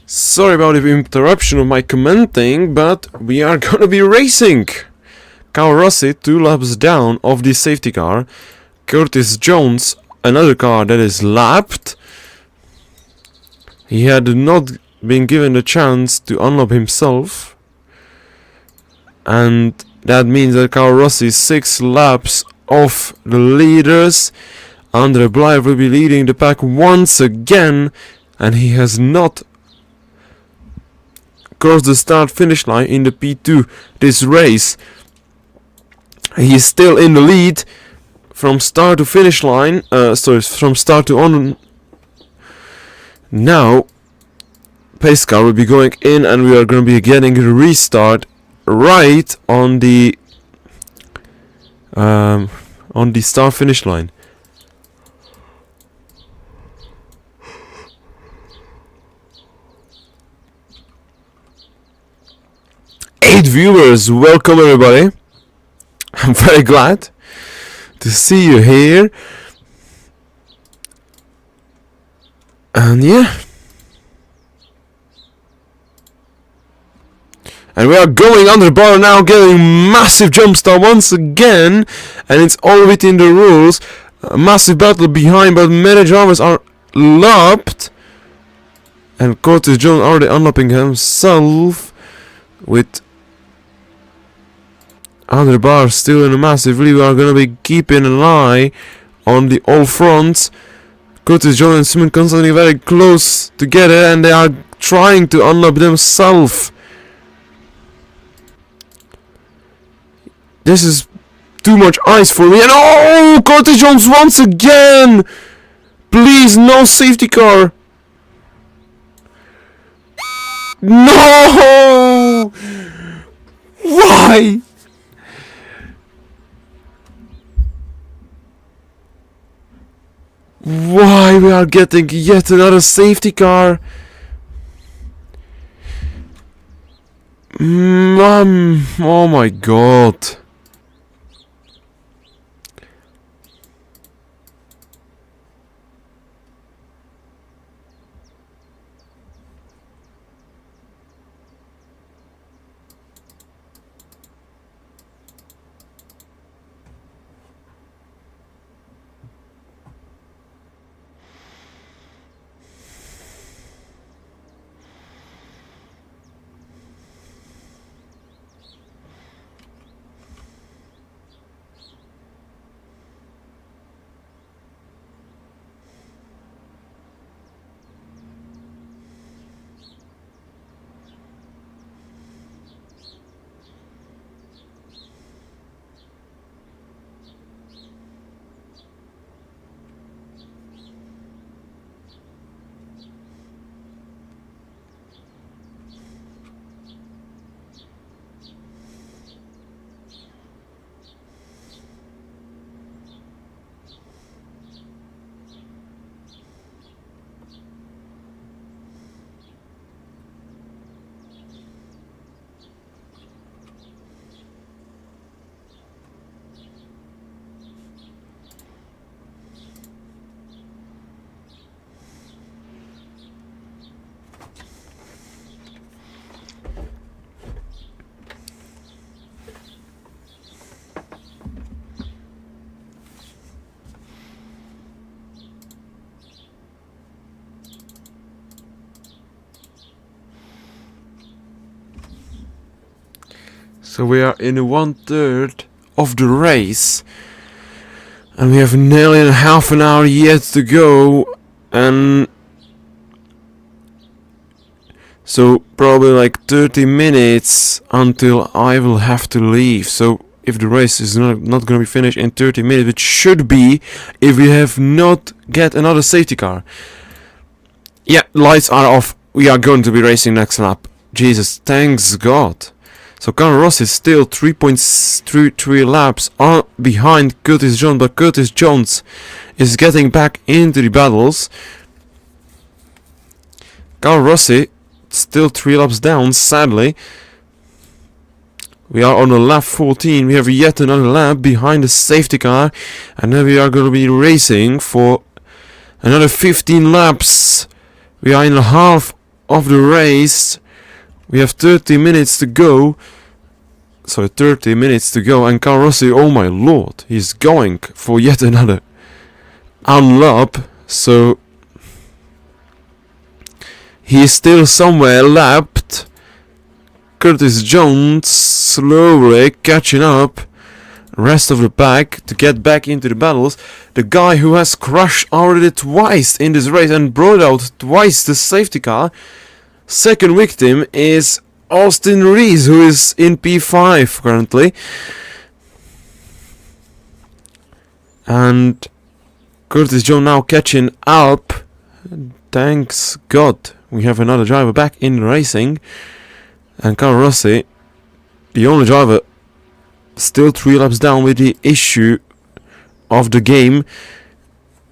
Sorry about the interruption of my commenting, but we are gonna be racing! Carl Rossi 2 laps down of the safety car. Curtis Jones, another car that is lapped. He had not been given the chance to unlap himself. And that means that Carl Rossi is 6 laps off the leaders. Andre Blythe will be leading the pack once again. And he has not crossed the start-finish line in the P2 this race. He is still in the lead from start to finish line. From start to on. Now, pace car will be going in, and we are going to be getting a restart right on the start-finish line. Eight viewers, welcome everybody. I'm very glad to see you here. And yeah. And we are going under the bar now, getting massive jump start once again. And it's all within the rules. A massive battle behind, but many drivers are lapped. And Curtis Jones already unlapping himself with under the bar still in a massive lead. We are going to be keeping an eye on the all fronts. Curtis Jones and Simon constantly very close together, and they are trying to unlap themselves. This is too much ice for me. And oh, Curtis Jones once again! Please, no safety car. No! Why? Why we are getting yet another safety car? Oh my god. So we are in 1/3 of the race. And we have nearly half an hour yet to go. And so probably like 30 minutes until I will have to leave. So if the race is not going to be finished in 30 minutes, it should be if we have not get another safety car. Yeah, lights are off. We are going to be racing next lap. Jesus, thanks God. So Conor Ross is still 3.33 laps behind Curtis Jones, but Curtis Jones is getting back into the battles. Carl Rossi still 3 laps down, sadly. We are on the lap 14. We have yet another lap behind the safety car. And then we are going to be racing for another 15 laps. We are in the half of the race. We have 30 minutes to go. Sorry, 30 minutes to go. And Carl Rossi, oh my lord, he's going for yet another unlap. So he's still somewhere lapped. Curtis Jones slowly catching up rest of the pack to get back into the battles. The guy who has crashed already twice in this race and brought out twice the safety car. Second victim is Austin Rees, who is in P5 currently. And Curtis Jones now catching up. Thanks God we have another driver back in racing. And Carl Rossi, the only driver, still 3 laps down with the issue of the game.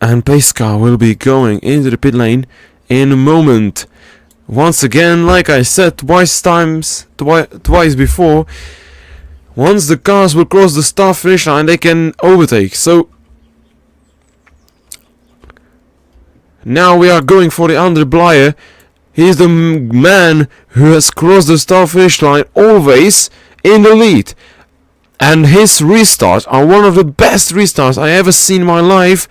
And pace car will be going into the pit lane in a moment. Once again, like I said twice before, once the cars will cross the start finish line, they can overtake. So now we are going for the Andre Blyer. He is the man who has crossed the start finish line always in the lead. And his restarts are one of the best restarts I ever seen in my life.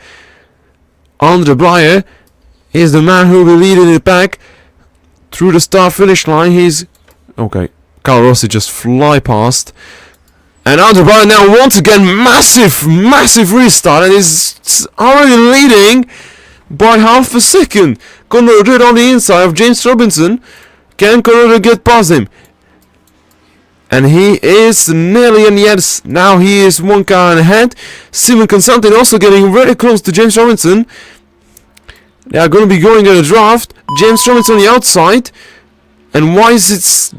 Andre Blyer is the man who will lead in the pack through the start finish line. He's okay. Carl Rossi just fly past. And Andre Blyer now once again massive restart and is already leading by half a second. Conor O'Dowd on the inside of James Robinson. Can Conor O'Dowd get past him? And he is nearly in the end. Now he is 1 car ahead. Simon Constantine also getting very close to James Robinson. They are going to be going in a draft. James Robinson on the outside. And why is it...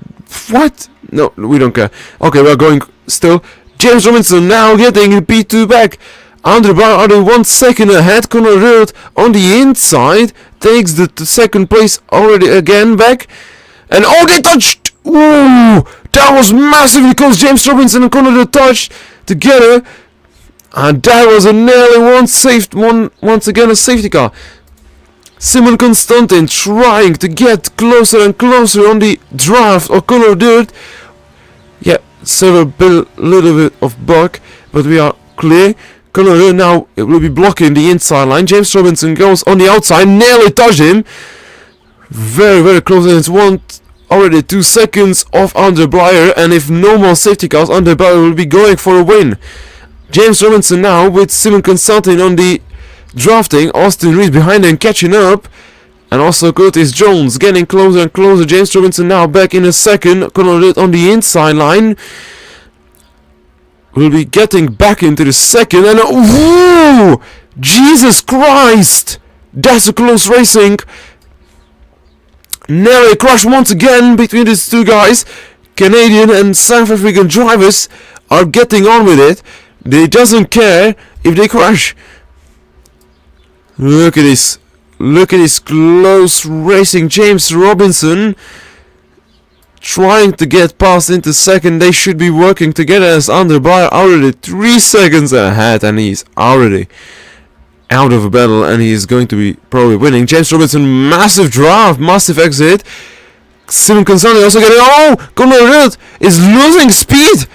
What? No, we don't care. Okay, we are going still. James Robinson now getting P2 back. Andre Blyer already 1 second ahead. Conor O'Dowd on the inside takes the second place already again back. And oh, they touched! Ooh! That was massively close. James Robinson and Conor O'Dowd touched together. And that was a nearly once again a safety car. Simon Constantine trying to get closer and closer on the draft of Conor O'Dowd. Yeah, little bit of bug, but we are clear. Conor O'Dowd now will be blocking the inside line. James Robinson goes on the outside, nearly touched him. Very close, and it's already 2 seconds off Andre Blyer, and if no more safety cars, Andre Blyer will be going for a win. James Robinson now with Simon Constantine on the drafting. Austin Rees behind him catching up. And also Curtis Jones getting closer and closer. James Robinson now back in a second. Conor O'Dowd on the inside line. Will be getting back into the second. And whoa! Jesus Christ! That's a close racing. Nearly crash once again between these two guys. Canadian and South African drivers are getting on with it. They doesn't care if they crash. Look at this. Look at this close racing. James Robinson trying to get past into second. They should be working together as Andre Blyer already 3 seconds ahead, and he's already out of a battle, and he's going to be probably winning. James Robinson, massive draft, massive exit. Simon Constantine also getting... Oh! Conor O'Dowd is losing speed!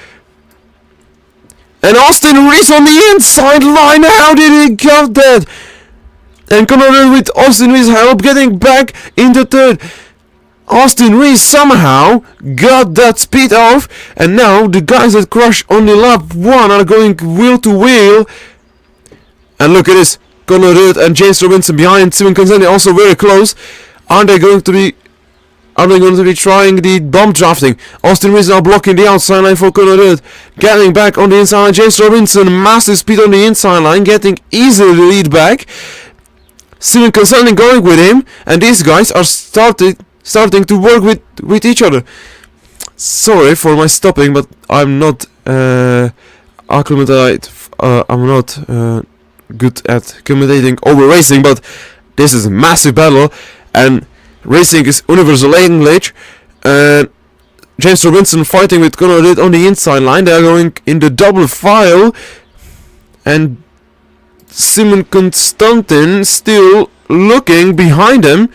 And Austin Rees on the inside line. How did he get that? And Conor O'Dowd with Austin Rees' help getting back into third. Austin Reese somehow got that speed off, and now the guys that crashed on the lap 1 are going wheel to wheel. And look at this, Conor Rudd and James Robinson behind. Simon Consenti also very close. Are they going to be trying the bump drafting? Austin Reese now blocking the outside line for Conor Rudd. Getting back on the inside line. James Robinson, massive speed on the inside line, getting easily the lead back. Simon Consenti going with him, and these guys are starting to work with each other. Sorry for my stopping, but I'm not acclimated. I'm not good at commentating over racing, but this is a massive battle, and racing is universal language. James Robinson fighting with Conor Rudd on the inside line. They are going in the double file, and Simon Constantin still looking behind him.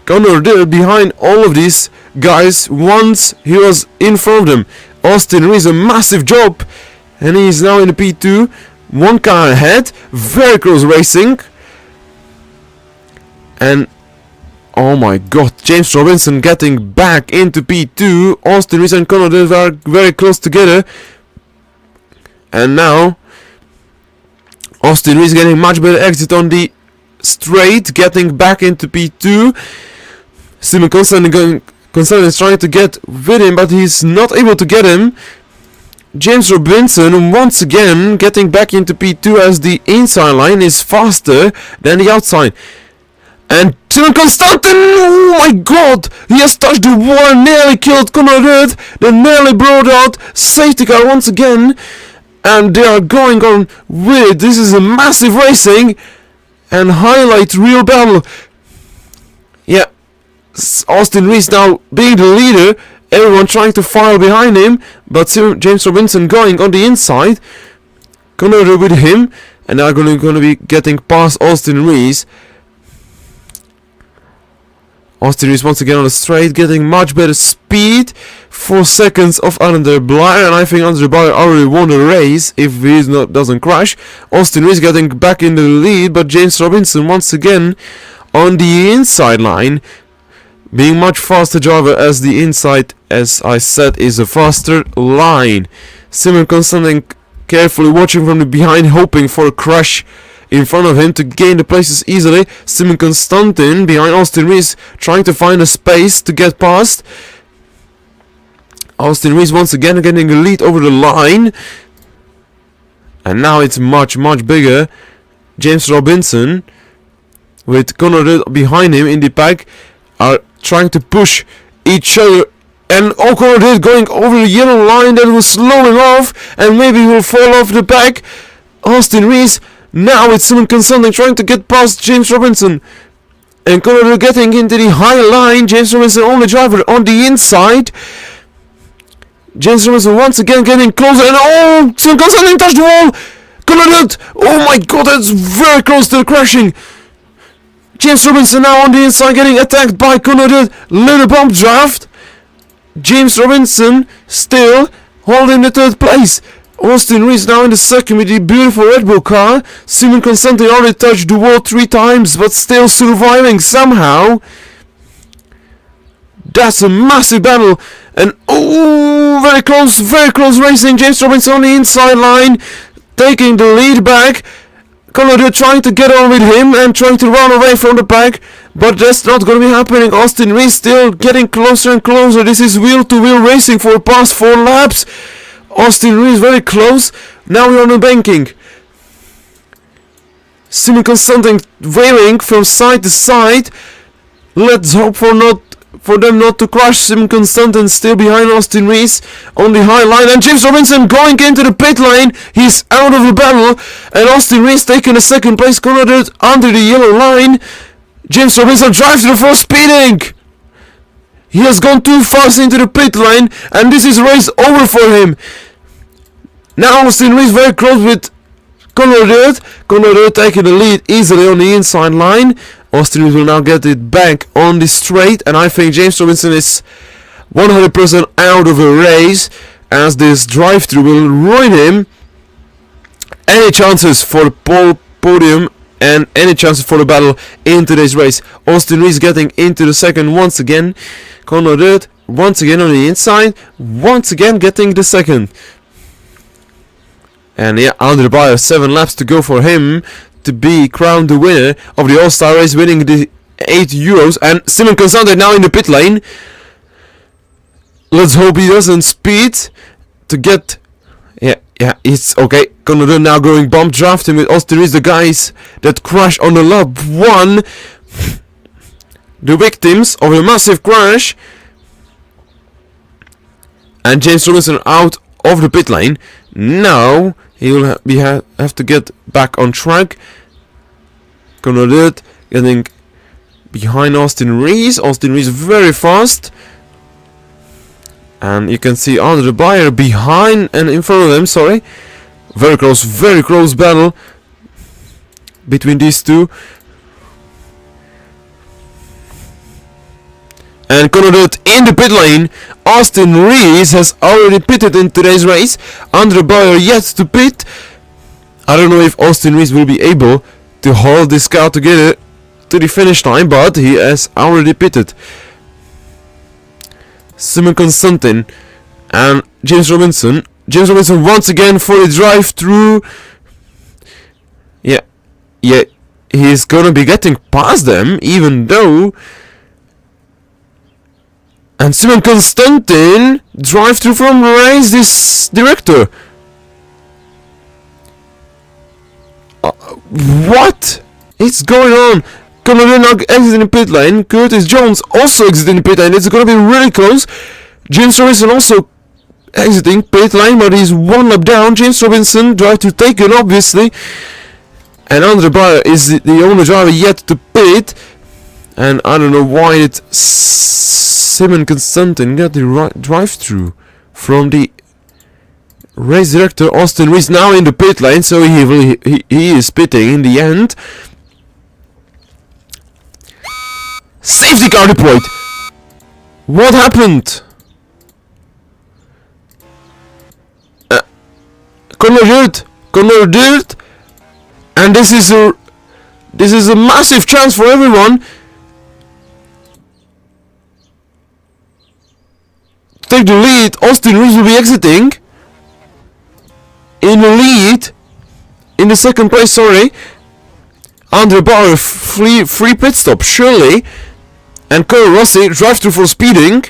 Conor Rudd behind all of these guys once he was in front of them. Austin Reese, a massive job, and he's now in the P2, one car ahead, very close racing. And oh my god, James Robinson getting back into P2. Austin Reese and Conor Rudd are very close together, and now Austin Reese getting much better exit on the straight, getting back into P2. Simon Constantin is trying to get with him, but he's not able to get him. James Robinson once again getting back into P2 as the inside line is faster than the outside. And Simon Constantin, oh my god, he has touched the wall, nearly killed Conor Rudd, they nearly brought out safety car once again, and they are going on with it. This is a massive racing and highlight real battle. Yeah, Austin Reese now being the leader, everyone trying to file behind him, but James Robinson going on the inside, Conor Rudd with him, and they are going to be getting past Austin Reese. Austin Reese once again on the straight, getting much better speed. 4 seconds of Andre Blyer, and I think Andre Blyer already won the race if he doesn't crash. Austin Reese getting back in the lead, but James Robinson once again on the inside line, being much faster driver, as the inside, as I said, is a faster line. Simon Constantin carefully watching from the behind, hoping for a crash in front of him to gain the places easily. Simon Constantin behind Austin Reese, trying to find a space to get past. Austin Reese once again getting the lead over the line, and now it's much bigger. James Robinson with Conor Rudd behind him in the pack are trying to push each other, and Conor Rudd going over the yellow line that was slowing off, and maybe will fall off the back. Austin Reese now it's Simon Constantin trying to get past James Robinson, and Conor Rudd getting into the high line. James Robinson only driver on the inside. James Robinson once again getting closer, and oh, Simon Constantin touched the wall. Conor Rudd, oh my god, that's very close to crashing. James Robinson now on the inside getting attacked by Conor Rudd. Little bump draft. James Robinson still holding the 3rd place. Austin Reese now in the second with the beautiful Red Bull car. Simon Constantin already touched the wall 3 times, but still surviving somehow. That's a massive battle. And oh, very close racing. James Robinson on the inside line, taking the lead back. Conor Rudd trying to get on with him and trying to run away from the pack, but that's not going to be happening. Austin Reese still getting closer and closer. This is wheel-to-wheel racing for the past 4 laps. Austin Reese very close. Now we're on the banking. Simon Constantin waving from side to side. Let's hope for them not to crash. Simon Constantin still behind Austin Reese on the high line, and James Robinson going into the pit lane. He's out of the battle, and Austin Reese taking the 2nd place. Conor Rudd under the yellow line. James Robinson drives to the first speeding. He has gone too fast into the pit lane, and this is race over for him. Now Austin Reese very close with Conor Rudd. Conor Rudd taking the lead easily on the inside line. Austin Reese will now get it back on the straight, and I think James Robinson is 100% out of the race, as this drive-through will ruin him any chances for the podium any chances for the battle in today's race. Austin Rees getting into the second once again. Conor Daly once again on the inside, once again getting the second. And yeah, Andre Breyer, 7 laps to go for him to be crowned the winner of the All-Star race, winning the €8. And Simon Constante now in the pit lane. Let's hope he doesn't speed to get... Yeah, it's okay. Conor Daly now going bump drafting with Austin Rees, the guys that crash on the lap 1. The victims of a massive crash. And James Robinson out of the pit lane. Now he will have to get back on track. Conor Daly getting behind Austin Rees. Austin Rees very fast. And you can see Andre Breyer behind and in front of them, sorry. Very close battle between these two. And Conor Daly in the pit lane. Austin Rees has already pitted in today's race. Andre Breyer yet to pit. I don't know if Austin Rees will be able to hold this car together to the finish line, but he has already pitted. Simon Constante and James Robinson. James Robinson once again for the drive-through. Yeah, he's gonna be getting past them, even though. And Simon Constante drive-through from race this director. What is going on? Conor Daly now exiting the pit lane. Curtis Jones also exiting the pit lane. It's gonna be really close. James Robinson also exiting pit lane, but he's 1 lap down. James Robinson drive to taken, obviously. And Andre Breyer is the only driver yet to pit. And I don't know why did Simon Constante got the right drive-through from the race director. Austin Rees now in the pit lane, so he is pitting in the end. Safety car deployed. What happened? Conor Daly, and this is a massive chance for everyone. Take the lead. Austin Rees will be exiting in the lead in the second place. Sorry, Andre Breyer free pit stop surely. And Carl Rossi drive through for speeding.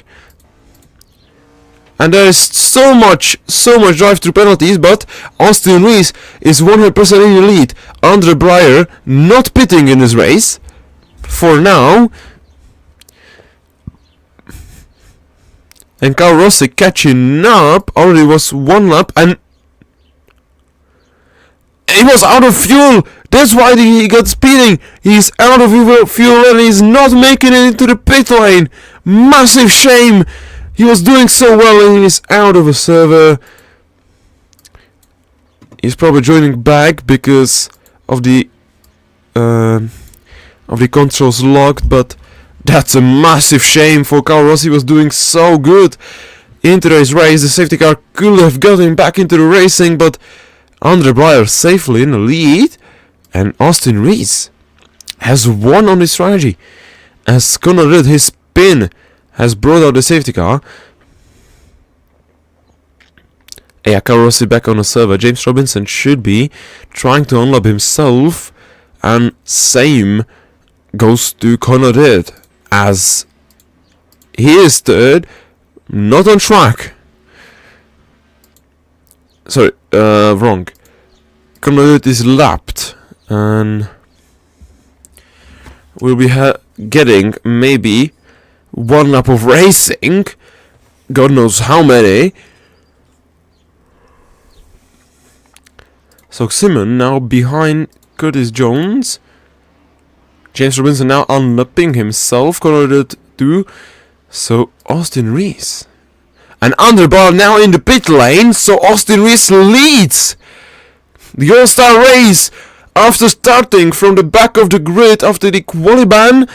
And there is so much drive through penalties, but Austin Rees is 100% in the lead. Andre Breyer not pitting in this race for now. And Carl Rossi catching up. Already was 1 lap and he was out of fuel. That's why he got speeding. He's out of fuel and he's not making it into the pit lane. Massive shame. He was doing so well and he's out of a server. He's probably joining back because of the controls locked, but that's a massive shame for Carl Rossi. He was doing so good in today's race. The safety car could have got him back into the racing, but Andre Breyer safely in the lead. And Austin Rees has won on this strategy. As Conor Daly, his spin has brought out the safety car. Yeah, Carl Rossi back on the server. James Robinson should be trying to unlock himself. And same goes to Conor Daly, as he is third, not on track. Sorry, wrong. Conor Daly is lapped. And we'll be getting maybe 1 lap of racing. God knows how many. So Simon now behind Curtis Jones. James Robinson now unlapping himself. Conor Daly too. So Austin Rees. And Andre Breyer now in the pit lane. So Austin Rees leads the All-Star race. After starting from the back of the grid after the quali ban,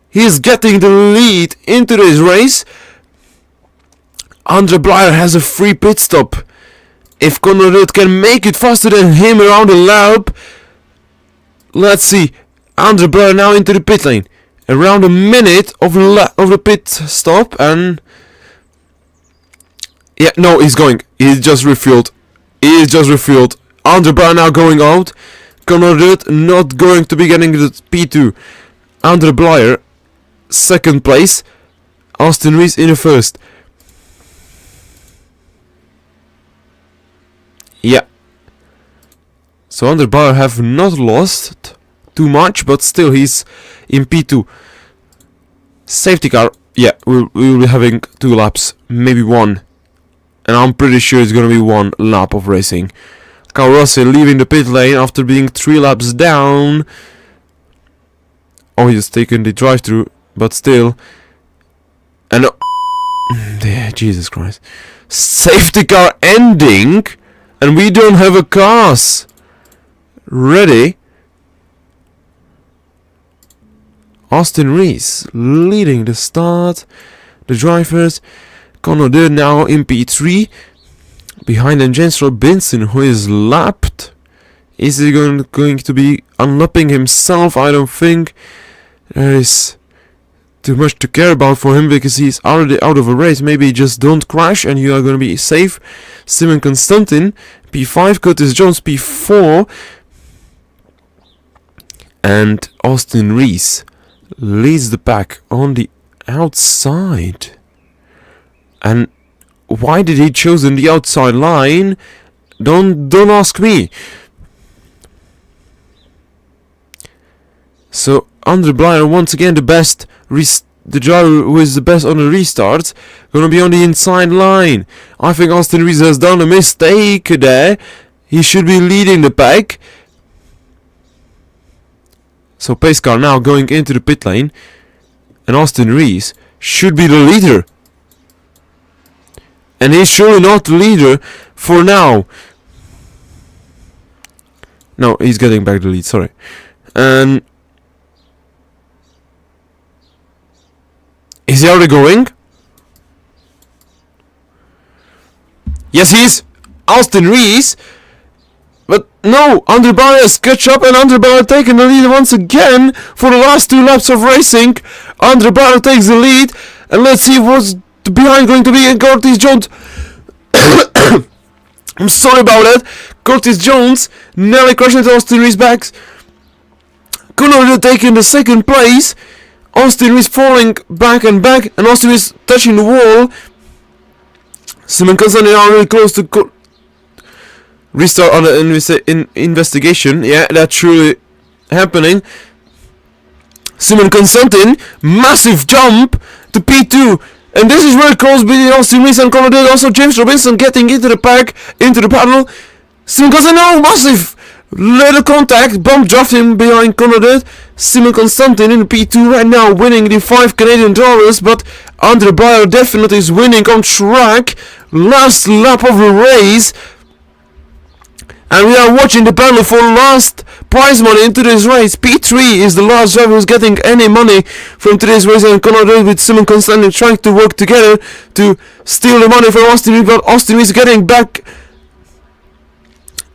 he is getting the lead into this race. Andre Breyer has a free pit stop. If Conor Daly can make it faster than him around the lap, let's see. Andre Blauer now into the pit lane. Around a minute of the pit stop, and yeah, no, he's going. He's just refueled. Andre Blauer now going out. Conor Rudd not going to be getting the P2. Andre Blauer, second place. Austin Rees in the first. Yeah. So Andre Blauer have not lost too much, but still he's in P2. Safety car, yeah, we will be having 2 laps, maybe 1. And I'm pretty sure it's gonna be 1 lap of racing. Carl Russell leaving the pit lane after being 3 laps down. Oh, he's taken the drive-through, but still. And Jesus Christ. Safety car ending, and we don't have a cars ready. Austin Rees leading the start. The drivers. Conor Rudd now in P3. Behind him James Robinson, who is lapped. Is he going to be unlapping himself? I don't think there is too much to care about for him, because he's already out of a race. Maybe just don't crash and you are going to be safe. Simon Constantin P5, Curtis Jones P4, and Austin Rees leads the pack on the outside. And why did he chosen the outside line? Don't ask me. So Andre Blauer once again the best, the driver who is the best on the restarts, gonna be on the inside line. I think Austin Rees has done a mistake there. He should be leading the pack. So pace car now going into the pit lane, and Austin Rees should be the leader. And he's surely not the leader for now. No, he's getting back the lead, sorry. And is he already going? Yes, he is. Austin Rees. But no, Andre Blauer has catch up, and Andre Blauer taking the lead once again for the last 2 laps of racing. Andre Blauer takes the lead, and let's see what's behind going to be. And Curtis Jones. I'm sorry about that. Curtis Jones nearly crashed into Austin Rees' back. Conor Rudd taking the second place. Austin Rees falling back, and Austin Rees touching the wall. Simon Constantin are really close to restart on the investigation. Yeah, that's truly happening. Simon Constantin, massive jump to P2. And this is very close between Austin Rees and Conor Rudd. Also James Robinson getting into the pack, into the paddle. Simon Constantin, no, massive little contact, bump draft him behind Conor Rudd. Simon Constantin in P2 right now, winning the 5 Canadian dollars, but Andre Blauer definitely is winning on track. Last lap of the race. And we are watching the battle for last prize money in today's race. P3 is the last driver who's getting any money from today's race, and Conor Rudd with Simon Constantin trying to work together to steal the money from Austin Rees, but Austin Rees getting back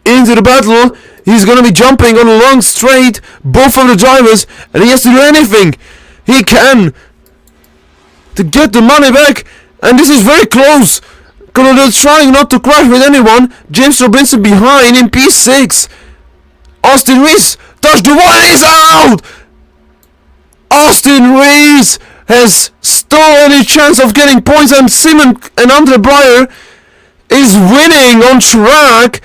into the battle. He's gonna be jumping on a long straight, both of the drivers, and he has to do anything he can to get the money back, and this is very close. Conor Rudd trying not to crash with anyone. James Robinson behind in P6. Austin Rees touched the wall, he's out! Austin Rees has stolen any chance of getting points, and Simon and Andre Blauer is winning on track.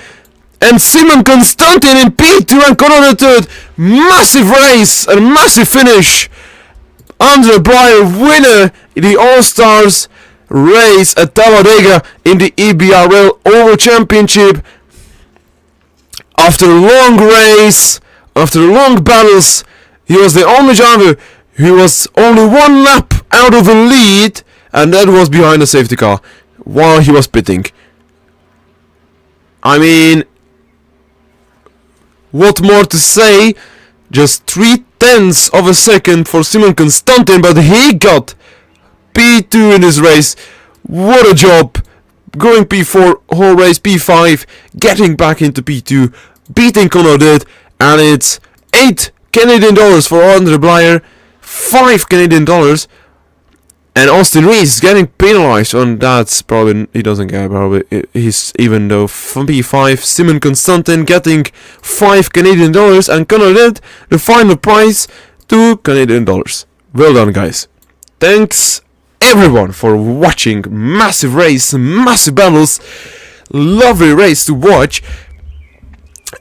And Simon Constantin in P2 and Conor Rudd third. Massive race and massive finish. Andre Blauer winner in the All-Stars race at Talladega in the EBRL Oval Championship. After a long race, after long battles, he was the only driver who was only 1 lap out of the lead, and that was behind the safety car while he was pitting. I mean, what more to say? Just 0.3 of a second for Simon Constantin, but he got P2 in this race. What a job! Going P4 whole race, P5, getting back into P2, beating Conor Rudd, and it's $8 Canadian for Andre Blyer, $5 Canadian, and Austin Reese getting penalized on that. Probably he doesn't care. Probably he's even though from P5. Simon Constantin getting $5 Canadian, and Conor did the final prize $2 Canadian. Well done, guys. Thanks everyone for watching. Massive race, massive battles, lovely race to watch.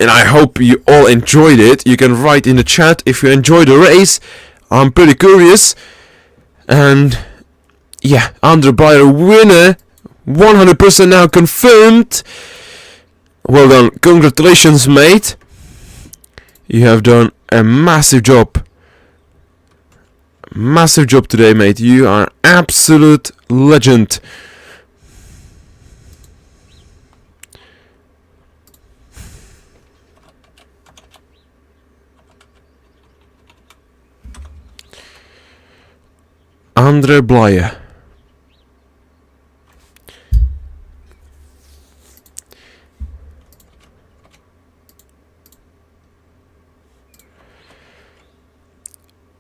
And I hope you all enjoyed it. You can write in the chat if you enjoyed the race. I'm pretty curious. And yeah, Andre Blyer winner. 100% now confirmed. Well done. Congratulations, mate. You have done a massive job. Massive job today, mate. You are absolute legend. Andre Blyer.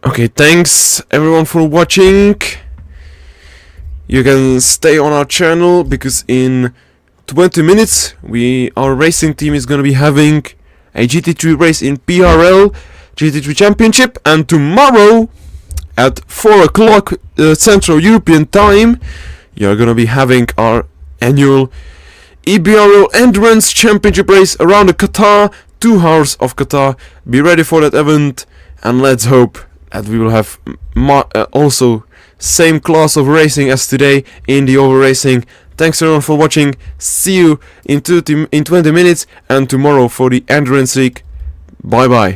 Okay, thanks everyone for watching. You can stay on our channel because in 20 minutes our racing team is gonna be having a GT3 race in EBRL GT3 Championship, and tomorrow at 4 o'clock Central European time, you're gonna be having our annual EBRL Endurance Championship race around the Qatar, 2 hours of Qatar. Be ready for that event, and let's hope that we will have also same class of racing as today in the oval racing. Thanks everyone for watching. See you in 20 minutes and tomorrow for the Endurance League. Bye bye.